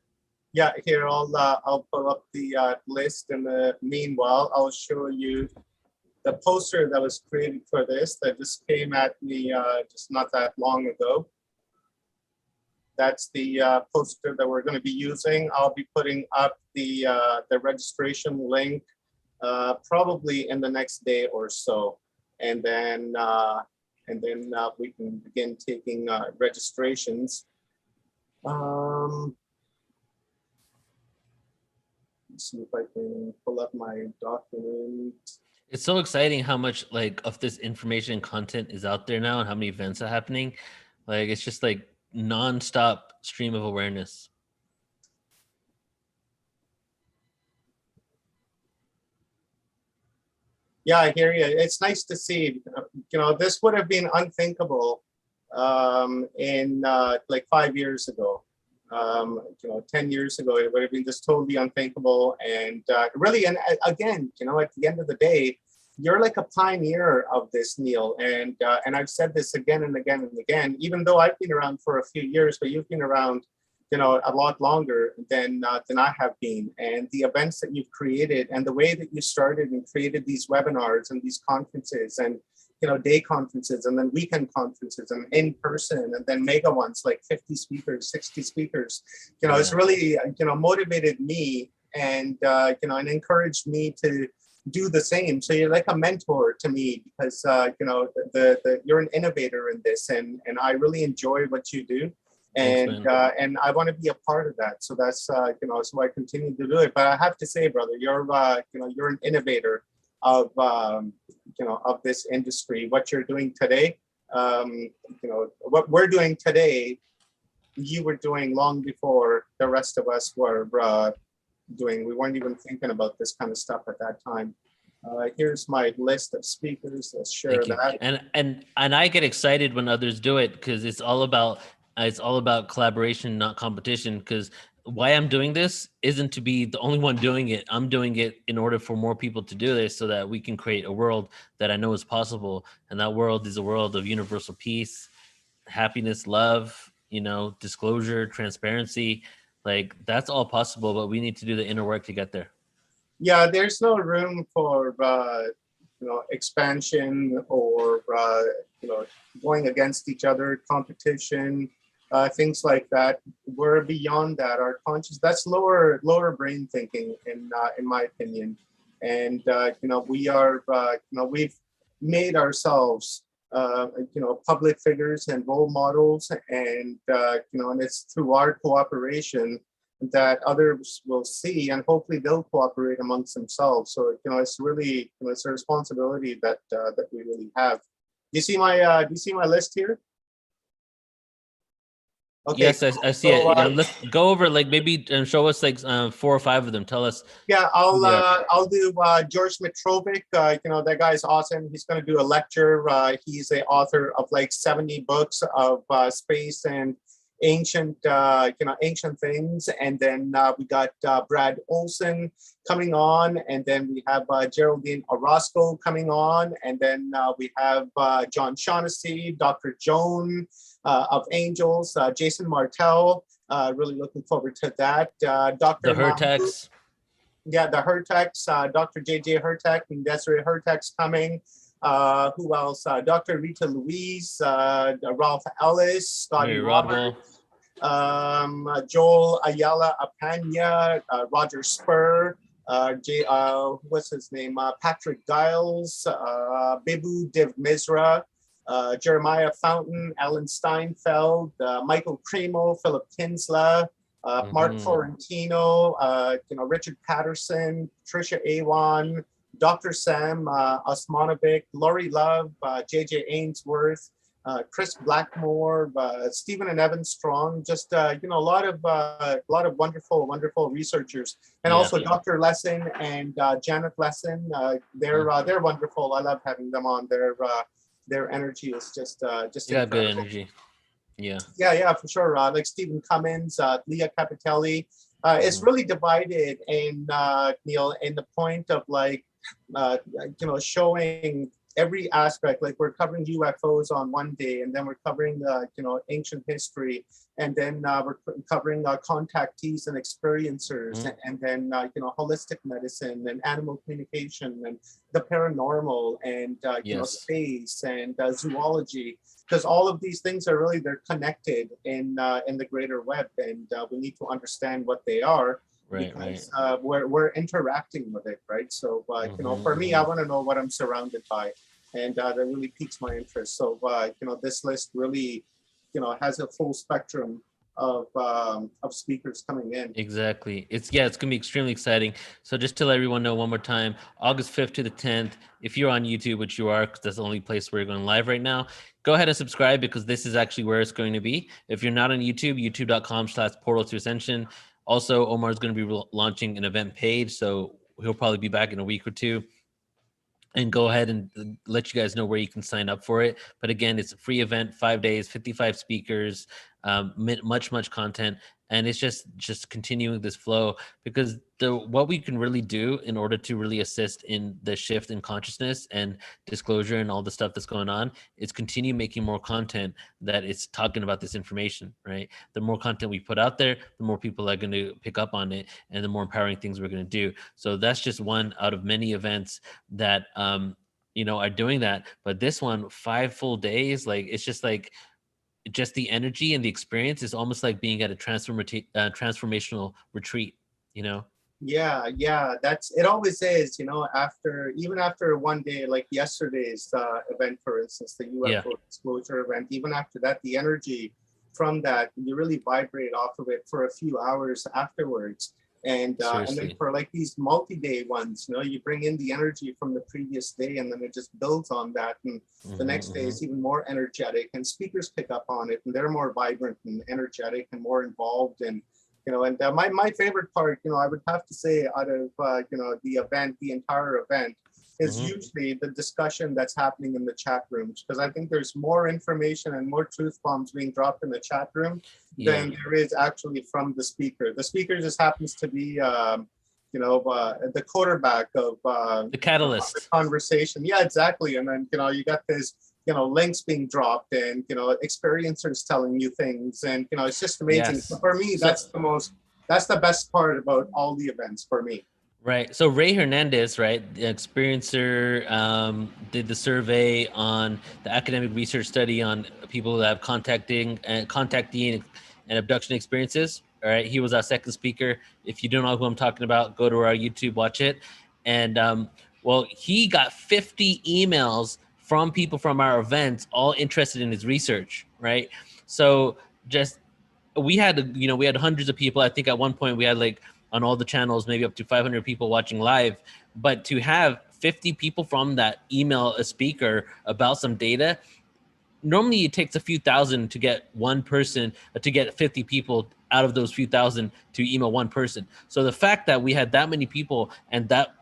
Yeah, here I'll pull up the list, and meanwhile I'll show you the poster that was created for this that just came at me just not that long ago. That's the poster that we're going to be using. I'll be putting up the registration link probably in the next day or so, and then we can begin taking registrations. Let's see if I can pull up my document. It's so exciting how much of this information and content is out there now, and how many events are happening. It's just non-stop stream of awareness. Yeah, I hear you. It's nice to see. This would have been unthinkable in 5 years ago. 10 years ago, it would have been just totally unthinkable. And really, and again, at the end of the day, you're like a pioneer of this, Neil. And I've said this again and again and again, even though I've been around for a few years, but you've been around, a lot longer than I have been. And the events that you've created and the way that you started and created these webinars and these conferences and, day conferences and then weekend conferences and in person and then mega ones, like 50 speakers, 60 speakers, it's really, motivated me and, and encouraged me to do the same. So you're like a mentor to me because, you're an innovator in this and I really enjoy what you do. And I want to be a part of that. So that's, so I continue to do it. But I have to say, brother, you're an innovator of, of this industry. What you're doing today, what we're doing today, you were doing long before the rest of us were doing. We weren't even thinking about this kind of stuff at that time. Here's my list of speakers. Let's share that. And I get excited when others do it because it's all about collaboration, not competition. Because why I'm doing this isn't to be the only one doing it. I'm doing it in order for more people to do this so that we can create a world that I know is possible. And that world is a world of universal peace, happiness, love, disclosure, transparency. That's all possible, but we need to do the inner work to get there. Yeah, there's no room for expansion or going against each other, competition, things like that. We're beyond that. Our conscious, that's lower brain thinking in my opinion. And we are we've made ourselves public figures and role models, and and it's through our cooperation that others will see, and hopefully they'll cooperate amongst themselves. So it's really it's a responsibility that we really have. Do you see my list here? Okay. Yes, I see it. Let's go over maybe and show us 4 or 5 of them. Tell us. Yeah, I'll do George Mitrovic. That guy's awesome. He's going to do a lecture. He's a author of 70 books of space and ancient things. And then we got Brad Olson coming on, and then we have Geraldine Orozco coming on, and then we have John Shaughnessy, Dr. Joan of Angels, Jason Martell. Really looking forward to that. Dr. The Hertex. Yeah, the Hertex, Dr. JJ Hertex and Desiree Hertex coming. Who else? Dr. Rita Louise, Ralph Ellis, Scotty Mary Roberts, Joel Ayala Apanya, Roger Spur, what's his name? Patrick Giles, Bibu Dev Misra, Jeremiah Fountain, Alan Steinfeld, Michael Cremo, Philip Kinsla, Mark Florentino, Richard Patterson, Patricia Awan, Dr. Sam Osmanovic, Laurie Love, JJ Ainsworth, Chris Blackmore, Stephen and Evan Strong, just a lot of wonderful researchers, and also Dr. Lesson and Janet Lesson. They're wonderful. I love having them on. Their energy is just good energy. Yeah, for sure. Like Stephen Cummins, Leah Capitelli. It's really divided in Neil, in the point of like showing every aspect. Like we're covering UFOs on one day, and then we're covering ancient history, and then we're covering contactees and experiencers, and then holistic medicine and animal communication and the paranormal and space and zoology, because all of these things are really, they're connected in the greater web, and we need to understand what they are. Because we're interacting with it, right? So for me, I want to know what I'm surrounded by, and that really piques my interest. So this list really has a full spectrum of speakers coming in. Exactly. It's gonna be extremely exciting. So just to let everyone know one more time, August 5th to the 10th, if you're on YouTube, which you are, because that's the only place where you're going live right now, go ahead and subscribe, because this is actually where it's going to be. If you're not on YouTube, youtube.com/portal to ascension. Also, Omar is going to be launching an event page, so he'll probably be back in a week or two. And go ahead and let you guys know where you can sign up for it. But again, it's a free event, 5 days, 55 speakers, much content. And it's just continuing this flow, because what we can really do in order to really assist in the shift in consciousness and disclosure and all the stuff that's going on is continue making more content that is talking about this information, right? The more content we put out there, the more people are going to pick up on it, and the more empowering things we're going to do. So that's just one out of many events that are doing that. But this one, 5 full days, like it's just the energy and the experience is almost like being at a transformational retreat, Yeah, that's, it always is, after one day, like yesterday's event, for instance, the UFO disclosure event, even after that, the energy from that, you really vibrate off of it for a few hours afterwards. And then for like these multi-day ones, you bring in the energy from the previous day, and then it just builds on that. And the next day is even more energetic, and speakers pick up on it, and they're more vibrant and energetic and more involved. And and my favorite part, I would have to say, out of the event, the entire event, is usually the discussion that's happening in the chat rooms, because I think there's more information and more truth bombs being dropped in the chat room than there is actually from the speaker. The speaker just happens to be the quarterback of the catalyst, the conversation. Yeah, exactly. And then you got this links being dropped, and experiencers telling you things, and it's just amazing. So for me, that's the best part about all the events for me. Right. So Ray Hernandez, right, the experiencer, did the survey on the academic research study on people that have contacting and abduction experiences. All right. He was our second speaker. If you don't know who I'm talking about, go to our YouTube, watch it. And he got 50 emails from people from our events, all interested in his research. Right. So we had hundreds of people. I think at one point we had on all the channels, maybe up to 500 people watching live. But to have 50 people from that email a speaker about some data, normally it takes a few thousand to get one person, to get 50 people out of those few thousand to email one person. So the fact that we had that many people, and that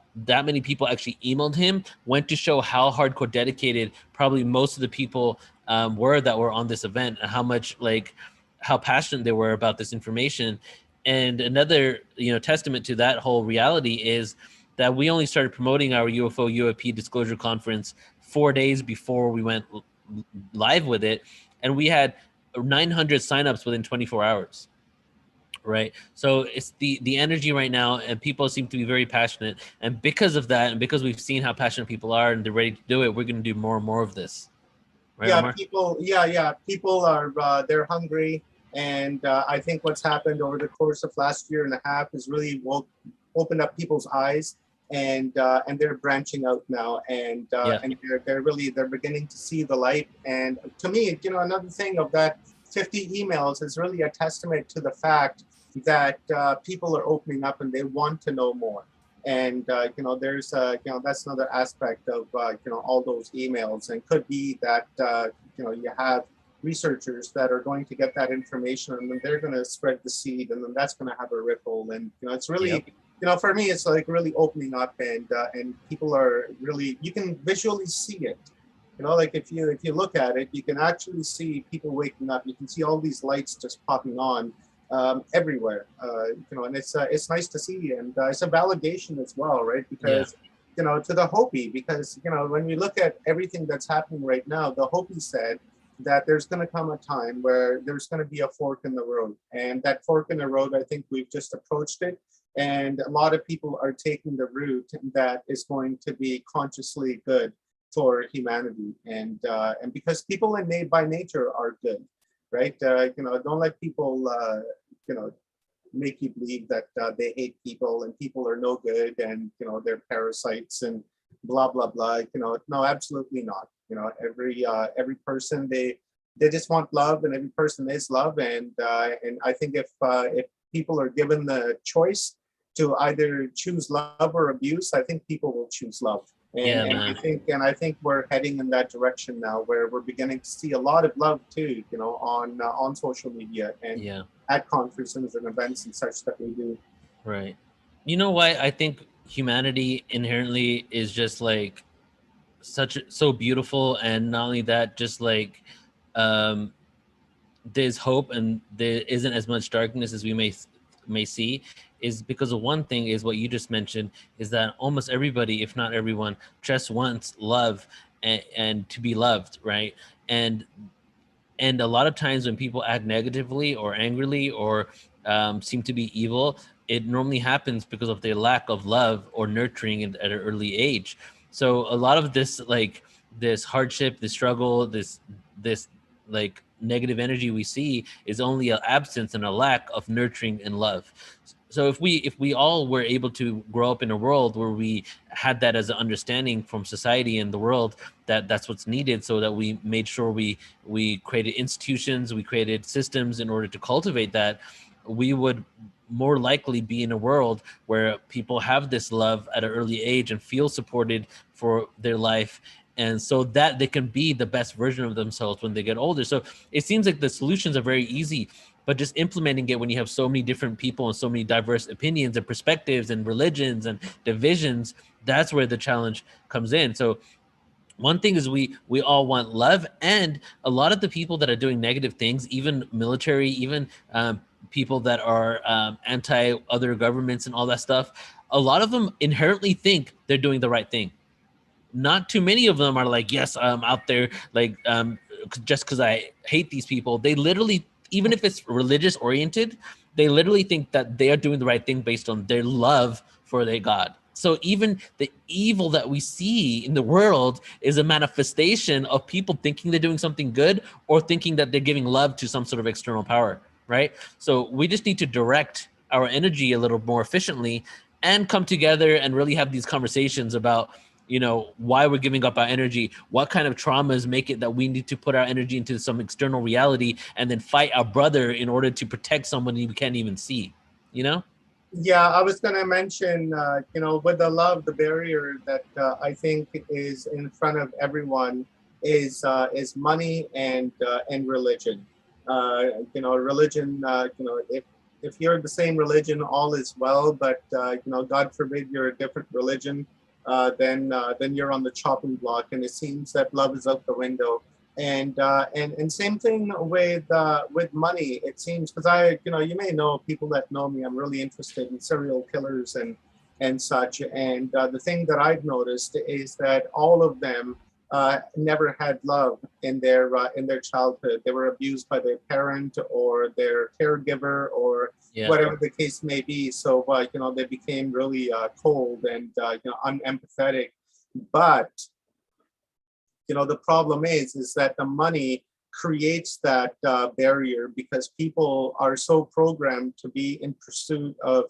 many people actually emailed him, went to show how hardcore dedicated probably most of the people were that were on this event, and how much how passionate they were about this information. And another, testament to that whole reality is that we only started promoting our UFO UAP disclosure conference 4 days before we went live with it. And we had 900 signups within 24 hours, right? So it's the energy right now, and people seem to be very passionate. And because of that, and because we've seen how passionate people are and they're ready to do it, we're going to do more and more of this. Right, Yeah, Omar? people are they're hungry, and I think what's happened over the course of last year and a half has really opened up people's eyes, and they're branching out now, and they're beginning to see the light. And to me, another thing of that 50 emails is really a testament to the fact that people are opening up and they want to know more. And there's that's another aspect of all those emails, and could be that you have researchers that are going to get that information, and then they're going to spread the seed, and then that's going to have a ripple. And it's really for me, it's like really opening up, and people are really, you can visually see it. Like if you look at it, you can actually see people waking up. You can see all these lights just popping on everywhere, and it's nice to see, and it's a validation as well, right? Because to the Hopi, because when we look at everything that's happening right now, the Hopi said that there's going to come a time where there's going to be a fork in the road, and that fork in the road, I think we've just approached it, and a lot of people are taking the route that is going to be consciously good for humanity, and because people by nature are good. Right? Don't let people, make you believe that they hate people and people are no good and, they're parasites and blah, blah, blah. No, absolutely not. Every person, they just want love, and every person is love. And I think if people are given the choice to either choose love or abuse, I think people will choose love. And I think we're heading in that direction now, where we're beginning to see a lot of love too, on social media and at conferences and events and such that we do. Right. You know why I think humanity inherently is just like so beautiful, and not only that, just like there's hope and there isn't as much darkness as we may see, is because of one thing, is what you just mentioned, is that almost everybody, if not everyone, just wants love and to be loved, right? And a lot of times when people act negatively or angrily or seem to be evil, it normally happens because of their lack of love or nurturing at an early age. So a lot of this, like this hardship, this struggle, this like negative energy we see is only an absence and a lack of nurturing and love. So if we all were able to grow up in a world where we had that as an understanding from society and the world, that's what's needed, so that we made sure we created institutions, we created systems in order to cultivate that, we would more likely be in a world where people have this love at an early age and feel supported for their life, and so that they can be the best version of themselves when they get older. So it seems like the solutions are very easy, but just implementing it when you have so many different people and so many diverse opinions and perspectives and religions and divisions, that's where the challenge comes in. So one thing is we all want love, and a lot of the people that are doing negative things, even military, even people that are anti other governments and all that stuff, a lot of them inherently think they're doing the right thing. Not too many of them are like, yes, I'm out there like just because I hate these people. They literally, even if it's religious oriented, they literally think that they are doing the right thing based on their love for their God. So even the evil that we see in the world is a manifestation of people thinking they're doing something good or thinking that they're giving love to some sort of external power, right? So we just need to direct our energy a little more efficiently and come together and really have these conversations about, why we're giving up our energy, what kind of traumas make it that we need to put our energy into some external reality and then fight our brother in order to protect someone we can't even see, Yeah, I was going to mention, with the love, the barrier that I think is in front of everyone is money and religion. Religion. If you're the same religion, all is well. But God forbid you're a different religion, then you're on the chopping block, and it seems that love is out the window. And same thing with money. It seems, because you may know, people that know me, I'm really interested in serial killers and such. And the thing that I've noticed is that all of them never had love in their childhood. They were abused by their parent or their caregiver or whatever the case may be. So, they became really cold and unempathetic. But the problem is that the money creates that barrier because people are so programmed to be in pursuit of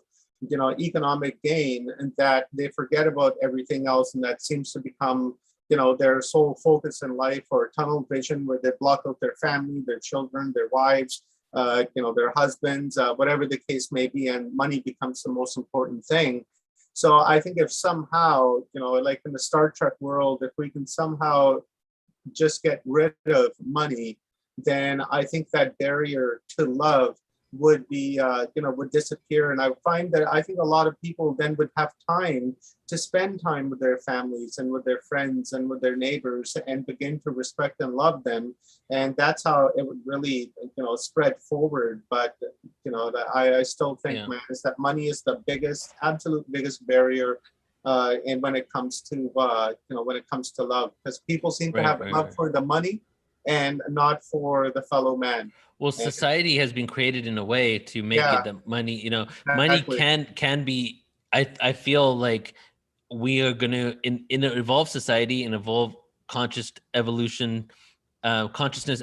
economic gain and that they forget about everything else, and that seems to become their sole focus in life, or tunnel vision, where they block out their family, their children, their wives, their husbands, whatever the case may be, and money becomes the most important thing. So I think if somehow, like in the Star Trek world, if we can somehow just get rid of money, then I think that barrier to love would be, would disappear. And I find that I think a lot of people then would have time to spend time with their families and with their friends and with their neighbors and begin to respect and love them. And that's how it would really, spread forward. But, that I still think, man, is that money is the absolute biggest barrier. And when it comes to, when it comes to love, because people seem to have love for the money and not for the fellow man. Well, society has been created in a way to make it that money, money can be, I feel like we are going to, in an evolved society and evolved consciousness,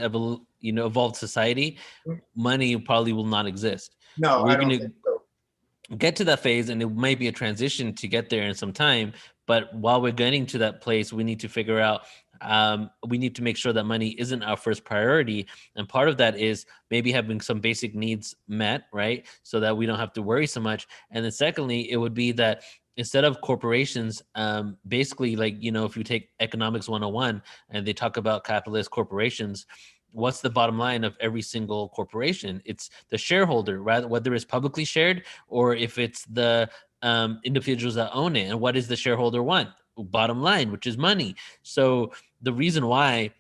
evolved society, money probably will not exist. No, we're I don't think so. Get to that phase, and it might be a transition to get there in some time. But while we're getting to that place, we need to figure out, we need to make sure that money isn't our first priority. And part of that is maybe having some basic needs met, right? So that we don't have to worry so much. And then secondly, it would be that instead of corporations, basically, like, if you take economics 101 and they talk about capitalist corporations, what's the bottom line of every single corporation? It's the shareholder, rather, whether it's publicly shared or if it's the individuals that own it. And what does the shareholder want? Bottom line, which is money. So the reason why,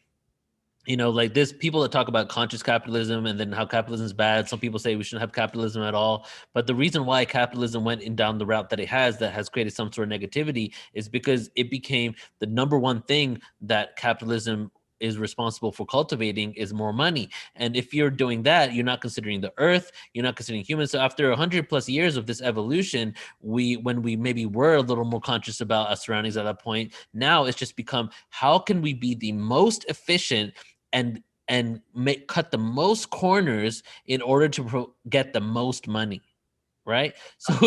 like there's people that talk about conscious capitalism and then how capitalism is bad. Some people say we shouldn't have capitalism at all. But the reason why capitalism went in down the route that has created some sort of negativity, is because it became the number one thing that capitalism is responsible for cultivating is more money. And if you're doing that, you're not considering the earth, you're not considering humans. So after 100 plus years of this evolution, when we maybe were a little more conscious about our surroundings at that point, now it's just become, how can we be the most efficient and cut the most corners in order to get the most money, right? So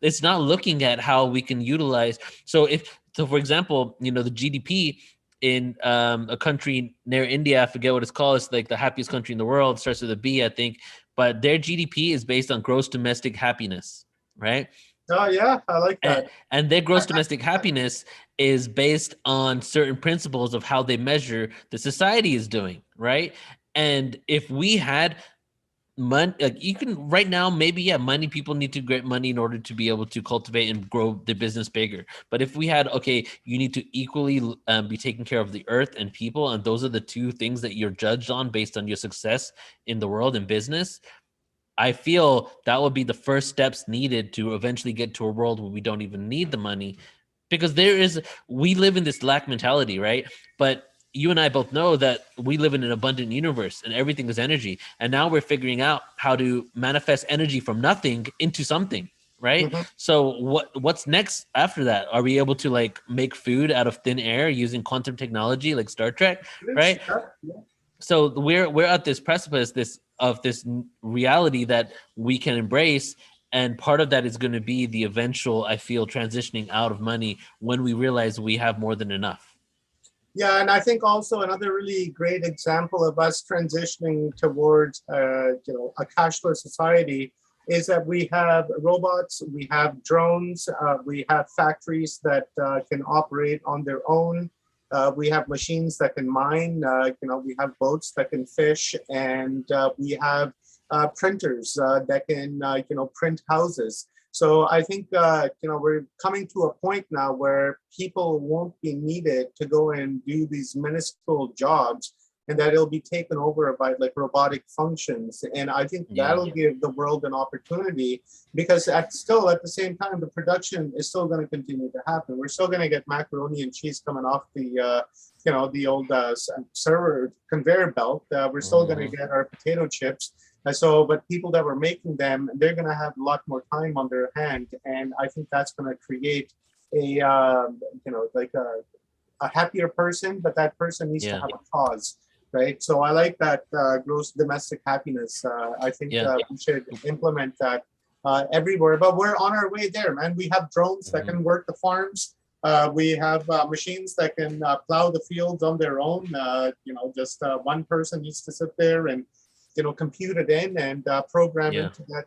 it's not looking at how we can utilize. So for example, the GDP in a country near India, I forget what it's called. It's like the happiest country in the world. Starts with a B, I think. But their GDP is based on gross domestic happiness, right? Oh, yeah, I like that. And their gross domestic happiness is based on certain principles of how they measure the society is doing, right? And if we had money, like you can right now, maybe money, people need to get money in order to be able to cultivate and grow the business bigger. But if we had, you need to equally be taking care of the earth and people, and those are the two things that you're judged on based on your success in the world and business, I feel that would be the first steps needed to eventually get to a world where we don't even need the money, because we live in this lack mentality, right? But you and I both know that we live in an abundant universe and everything is energy. And now we're figuring out how to manifest energy from nothing into something, right? Mm-hmm. So what's next after that? Are we able to like make food out of thin air using quantum technology like Star Trek, right? Yeah. So we're at this precipice of this reality that we can embrace. And part of that is going to be the eventual, I feel, transitioning out of money when we realize we have more than enough. Yeah, and I think also another really great example of us transitioning towards, a cashless society is that we have robots, we have drones, we have factories that can operate on their own. We have machines that can mine, we have boats that can fish, and we have printers that can, print houses. So I think, we're coming to a point now where people won't be needed to go and do these minuscule jobs and that it'll be taken over by like robotic functions. And I think that'll give the world an opportunity, because at the same time, the production is still going to continue to happen. We're still going to get macaroni and cheese coming off the the old server conveyor belt. We're still going to get our potato chips. But people that were making them, they're going to have a lot more time on their hand, and I think that's going to create a a happier person. But that person needs to have a cause, right? So I like that gross domestic happiness. I think we should implement that everywhere. But we're on our way there, man. We have drones that can work the farms. We have machines that can plow the fields on their own. Just one person needs to sit there and compute it in and program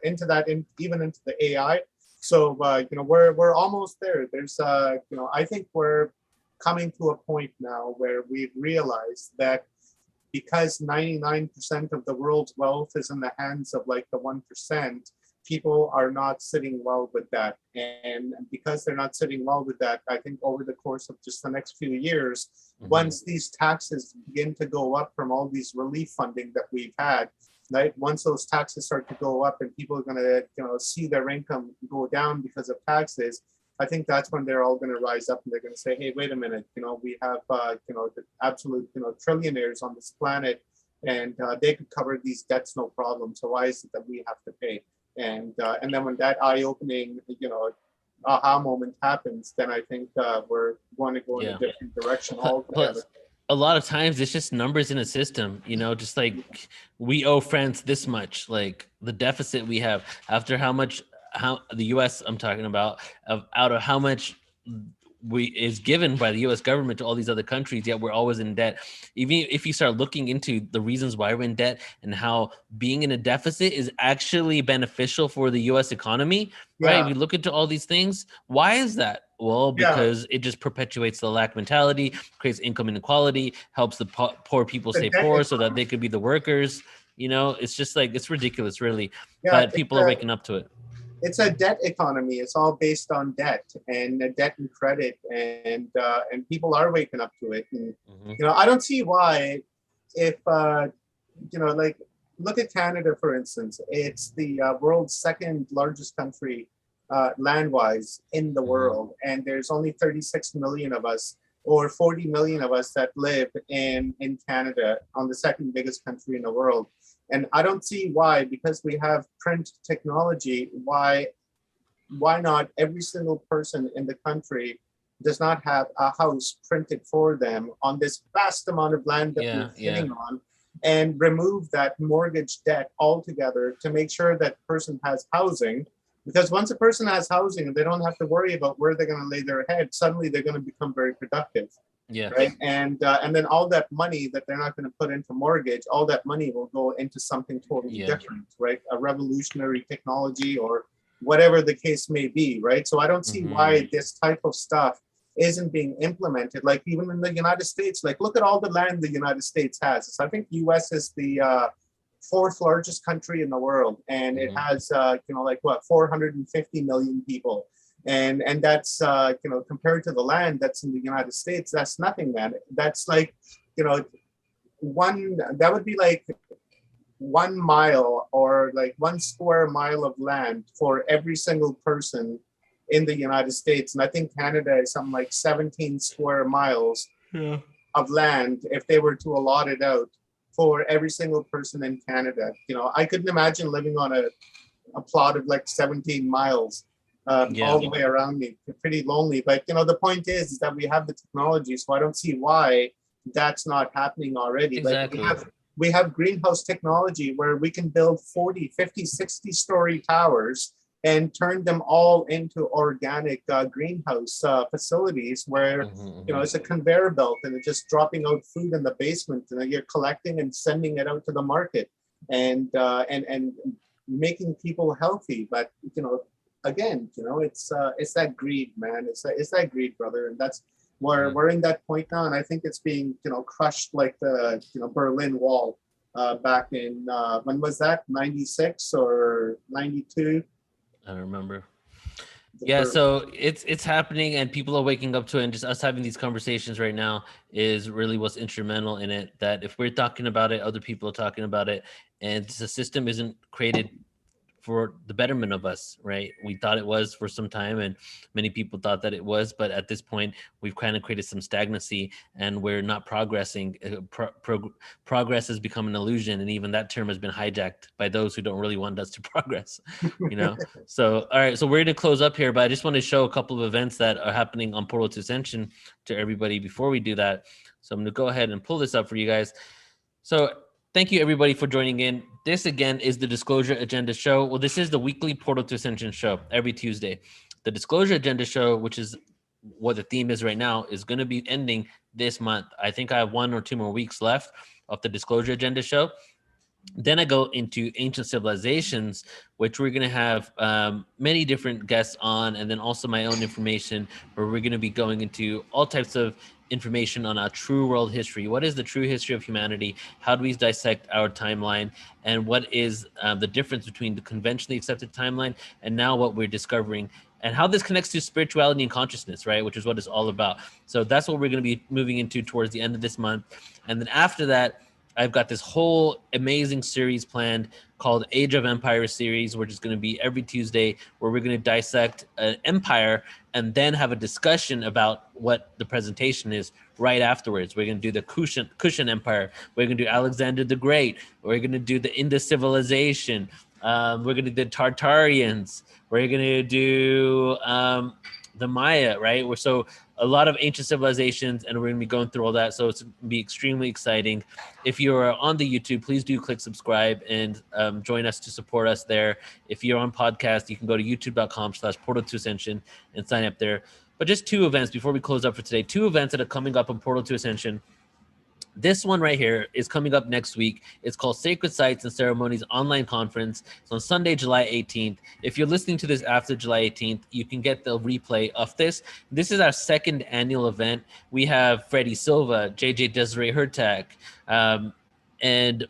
into that, even into the AI. So we're almost there. There's I think we're coming to a point now where we've realized that because 99% of the world's wealth is in the hands of like the 1%, people are not sitting well with that. And because they're not sitting well with that, I think over the course of just the next few years, once these taxes begin to go up from all these relief funding that we've had, right? Once those taxes start to go up and people are going to, see their income go down because of taxes, I think that's when they're all going to rise up and they're going to say, hey, wait a minute, we have, the absolute, trillionaires on this planet, and they could cover these debts no problem. So why is it that we have to pay? And then when that eye-opening, aha moment happens, then I think we're going to go in a different direction altogether. A lot of times it's just numbers in a system, just like we owe France this much, like the deficit we have after how the US I'm talking about, out of how much is given by the US government to all these other countries, yet we're always in debt. Even if you start looking into the reasons why we're in debt and how being in a deficit is actually beneficial for the US economy, right? If you look into all these things, why is that? Well, because it just perpetuates the lack mentality, creates income inequality, helps the poor people stay poor so that they could be the workers. It's just like, it's ridiculous, really. But people are waking up to it. It's a debt economy. It's all based on debt and debt and credit, and people are waking up to it. And I don't see why, if like look at Canada for instance. It's the world's second largest country land-wise in the world, and there's only 36 million of us, or 40 million of us, that live in Canada, on the second biggest country in the world. And I don't see why, because we have print technology, why not every single person in the country does not have a house printed for them on this vast amount of land that we're sitting on, and remove that mortgage debt altogether to make sure that person has housing. Because once a person has housing, they don't have to worry about where they're going to lay their head. Suddenly they're going to become very productive. Right. And then all that money that they're not going to put into mortgage, all that money will go into something totally different, right? A revolutionary technology or whatever the case may be, right? So I don't see why this type of stuff isn't being implemented. Like even in the United States, like look at all the land the United States has. I think the US is the fourth largest country in the world, and it has 450 million people. And that's compared to the land that's in the United States, that's nothing, man. That's like that would be like 1 mile, or like 1 square mile of land for every single person in the United States. And I think Canada is something like 17 square miles of land if they were to allot it out for every single person in Canada. I couldn't imagine living on a plot of like 17 miles all the way around me. Pretty lonely. But the point is that we have the technology, so I don't see why that's not happening already. Exactly. Like we have greenhouse technology where we can build 40, 50, 60-story towers and turn them all into organic greenhouse facilities where it's a conveyor belt and it's just dropping out food in the basement, and you're collecting and sending it out to the market, and making people healthy. But again, it's that greed, man. It's that greed, brother, and that's where we're in that point now. And I think it's being crushed like the Berlin Wall back in when was that, 96 or 92? I don't remember. Yeah, so it's happening and people are waking up to it, and just us having these conversations right now is really what's instrumental in it. That if we're talking about it, other people are talking about it, and the system isn't created for the betterment of us, right? We thought it was for some time, and many people thought that it was, but at this point, we've kind of created some stagnancy, and we're not progressing. Progress has become an illusion, and even that term has been hijacked by those who don't really want us to progress. You know. So, all right, so we're going to close up here, but I just want to show a couple of events that are happening on Portal to Ascension to everybody before we do that. So I'm going to go ahead and pull this up for you guys. So thank you, everybody, for joining in. This, again, is the Disclosure Agenda Show. Well, this is the weekly Portal to Ascension show every Tuesday. The Disclosure Agenda Show, which is what the theme is right now, is going to be ending this month. I think I have 1 or 2 more weeks left of the Disclosure Agenda Show. Then I go into ancient civilizations, which we're going to have many different guests on, and then also my own information, where we're going to be going into all types of information on our true world history. What is the true history of humanity? How do we dissect our timeline? And what is the difference between the conventionally accepted timeline and now what we're discovering? And how this connects to spirituality and consciousness, right? Which is what it's all about. So that's what we're going to be moving into towards the end of this month. And then after that, I've got this whole amazing series planned called Age of Empire series, which is going to be every Tuesday, where we're going to dissect an empire and then have a discussion about what the presentation is right afterwards. We're going to do the Kushan Empire. We're going to do Alexander the Great. We're going to do the Indus civilization. We're going to do the Tartarians. We're going to do the Maya, right? So a lot of ancient civilizations, and we're going to be going through all that. So it's going to be extremely exciting. If you're on the YouTube, please do click subscribe and join us to support us there. If you're on podcast, you can go to youtube.com/Portal2Ascension and sign up there. But just 2 events before we close up for today. 2 events that are coming up on Portal to Ascension. This one right here is coming up next week. It's called Sacred Sites and Ceremonies Online Conference. It's on Sunday, July 18th. If you're listening to this after July 18th, you can get the replay of this. This is our 2nd annual event. We have Freddie Silva, JJ Desiree Hertak, and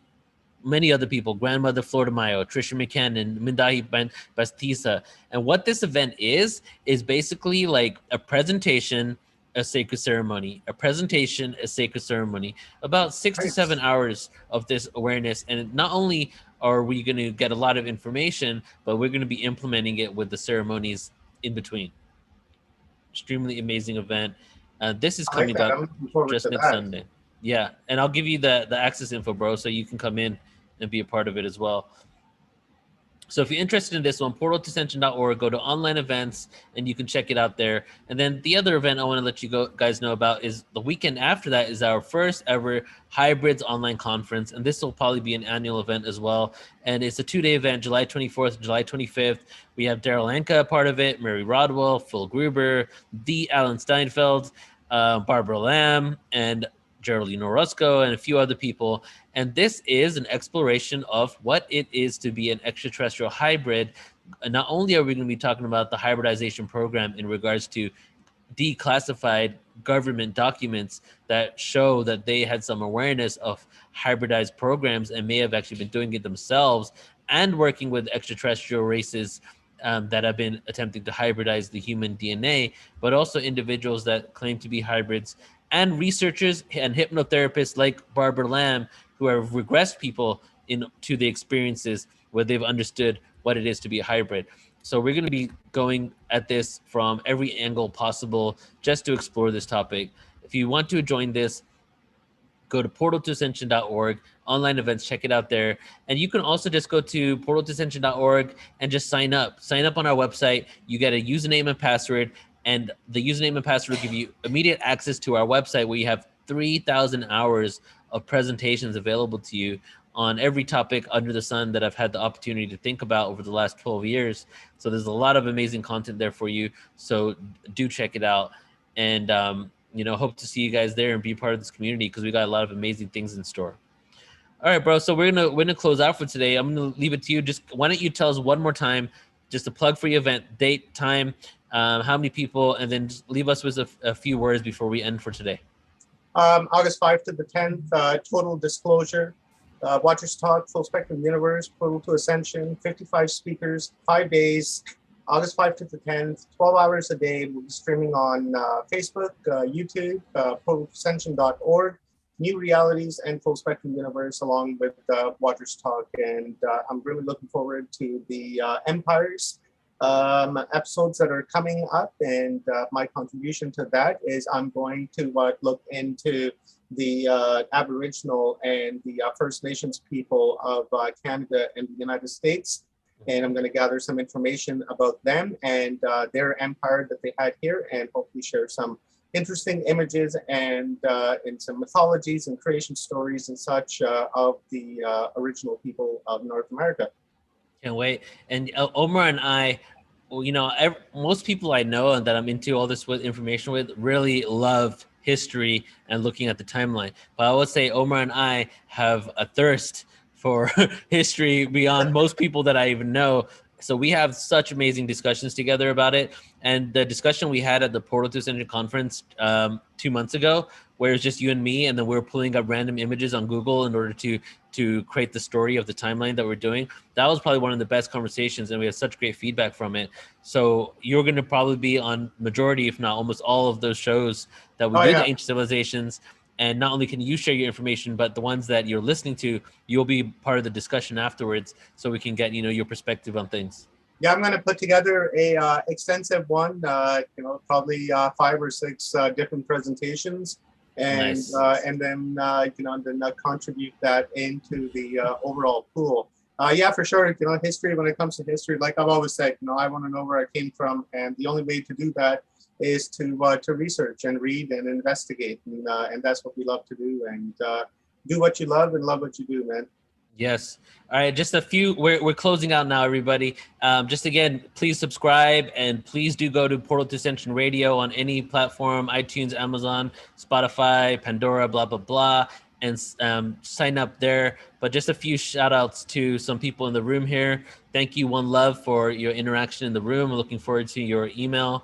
many other people, Grandmother Flor de Mayo, Trisha McCann, Mindahi Bastisa. And what this event is basically like a presentation, a sacred ceremony, a presentation, a sacred ceremony, about 6 to 7 hours of this awareness. And not only are we going to get a lot of information, but we're going to be implementing it with the ceremonies in between. Extremely amazing event. This is coming up just next Sunday. Yeah. And I'll give you the access info, bro, so you can come in and be a part of it as well. So if you're interested in this one, portal2ascension.org, go to online events and you can check it out there. And then the other event I want to let you guys know about is the weekend after that is our first ever Hybrids online conference. And this will probably be an annual event as well. And it's a 2-day event, July 24th, July 25th. We have Daryl Anka a part of it, Mary Rodwell, Phil Gruber, D. Alan Steinfeld, Barbara Lamb, and Geraldine Orozco, and a few other people. And this is an exploration of what it is to be an extraterrestrial hybrid. And not only are we going to be talking about the hybridization program in regards to declassified government documents that show that they had some awareness of hybridized programs and may have actually been doing it themselves, and working with extraterrestrial races that have been attempting to hybridize the human DNA, but also individuals that claim to be hybrids, and researchers and hypnotherapists like Barbara Lamb, who have regressed people into the experiences where they've understood what it is to be a hybrid. So we're going to be going at this from every angle possible just to explore this topic. If you want to join this, go to portal2ascension.org, online events, check it out there. And you can also just go to portal2ascension.org and just sign up. Sign up on our website. You get a username and password, and the username and password will give you immediate access to our website, where you have 3,000 hours of presentations available to you on every topic under the sun that I've had the opportunity to think about over the last 12 years. So there's a lot of amazing content there for you. So do check it out. And, hope to see you guys there and be part of this community, because we got a lot of amazing things in store. All right, bro. So we're gonna close out for today. I'm gonna leave it to you. Just why don't you tell us one more time, just a plug for your event, date, time, how many people, and then just leave us with a few words before we end for today. August 5th to the 10th, total disclosure, Watchers Talk, Full Spectrum Universe, Portal to Ascension, 55 speakers, 5 days. August 5th to the 10th, 12 hours a day. We'll be streaming on Facebook, YouTube, portaltoascension.org, New Realities, and Full Spectrum Universe, along with Watchers Talk. And I'm really looking forward to the Empires episodes that are coming up. And my contribution to that is I'm going to look into the Aboriginal and the First Nations people of Canada and the United States. And I'm going to gather some information about them and their empire that they had here, and hopefully share some interesting images and some mythologies and creation stories and such of the original people of North America. Can't wait. And Omar and I, most people I know and that I'm into all this with information with really love history and looking at the timeline. But I would say Omar and I have a thirst for history beyond most people that I even know. So we have such amazing discussions together about it. And the discussion we had at the Portal to Ascension conference 2 months ago, where it was just you and me, and then we were pulling up random images on Google in order to create the story of the timeline that we're doing. That was probably one of the best conversations, and we had such great feedback from it. So you're going to probably be on majority, if not almost all of those shows that we do, the Ancient Civilizations. And not only can you share your information, but the ones that you're listening to, you'll be part of the discussion afterwards, so we can get your perspective on things. Yeah, I'm going to put together a extensive one. Probably 5 or 6 different presentations, and Nice. And then contribute that into the overall pool. Yeah, for sure. History. When it comes to history, like I've always said, I want to know where I came from, and the only way to do that is to research and read and investigate, and that's what we love to do. And do what you love and love what you do, man. Yes. All right. Just a few. We're closing out now, everybody. Just again, please subscribe, and please do go to Portal to Ascension Radio on any platform: iTunes, Amazon, Spotify, Pandora, blah blah blah, and sign up there. But just a few shout outs to some people in the room here. Thank you, One Love, for your interaction in the room. I'm looking forward to your email.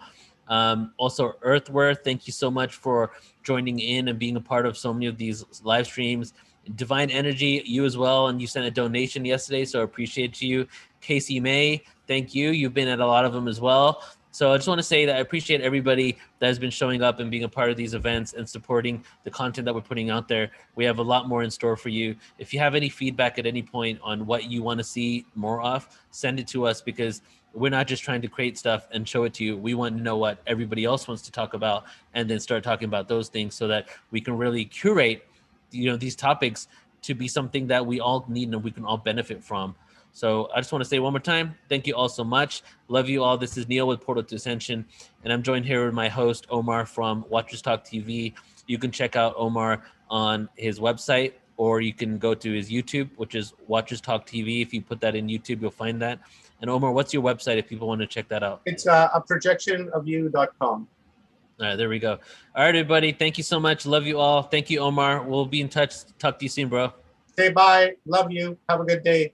Also, Earthworth, thank you so much for joining in and being a part of so many of these live streams. Divine Energy, you as well, and you sent a donation yesterday, so I appreciate you. Casey May, thank you. You've been at a lot of them as well. So I just want to say that I appreciate everybody that has been showing up and being a part of these events and supporting the content that we're putting out there. We have a lot more in store for you. If you have any feedback at any point on what you want to see more of, send it to us, because we're not just trying to create stuff and show it to you. We want to know what everybody else wants to talk about, and then start talking about those things so that we can really curate these topics to be something that we all need and we can all benefit from. So I just want to say one more time, thank you all so much. Love you all. This is Neil with Portal to Ascension, and I'm joined here with my host, Omar from Watchers Talk TV. You can check out Omar on his website, or you can go to his YouTube, which is Watchers Talk TV. If you put that in YouTube, you'll find that. And Omar, what's your website if people want to check that out? It's a projectionofyou.com. All right, there we go. All right, everybody. Thank you so much. Love you all. Thank you, Omar. We'll be in touch. Talk to you soon, bro. Say bye. Love you. Have a good day.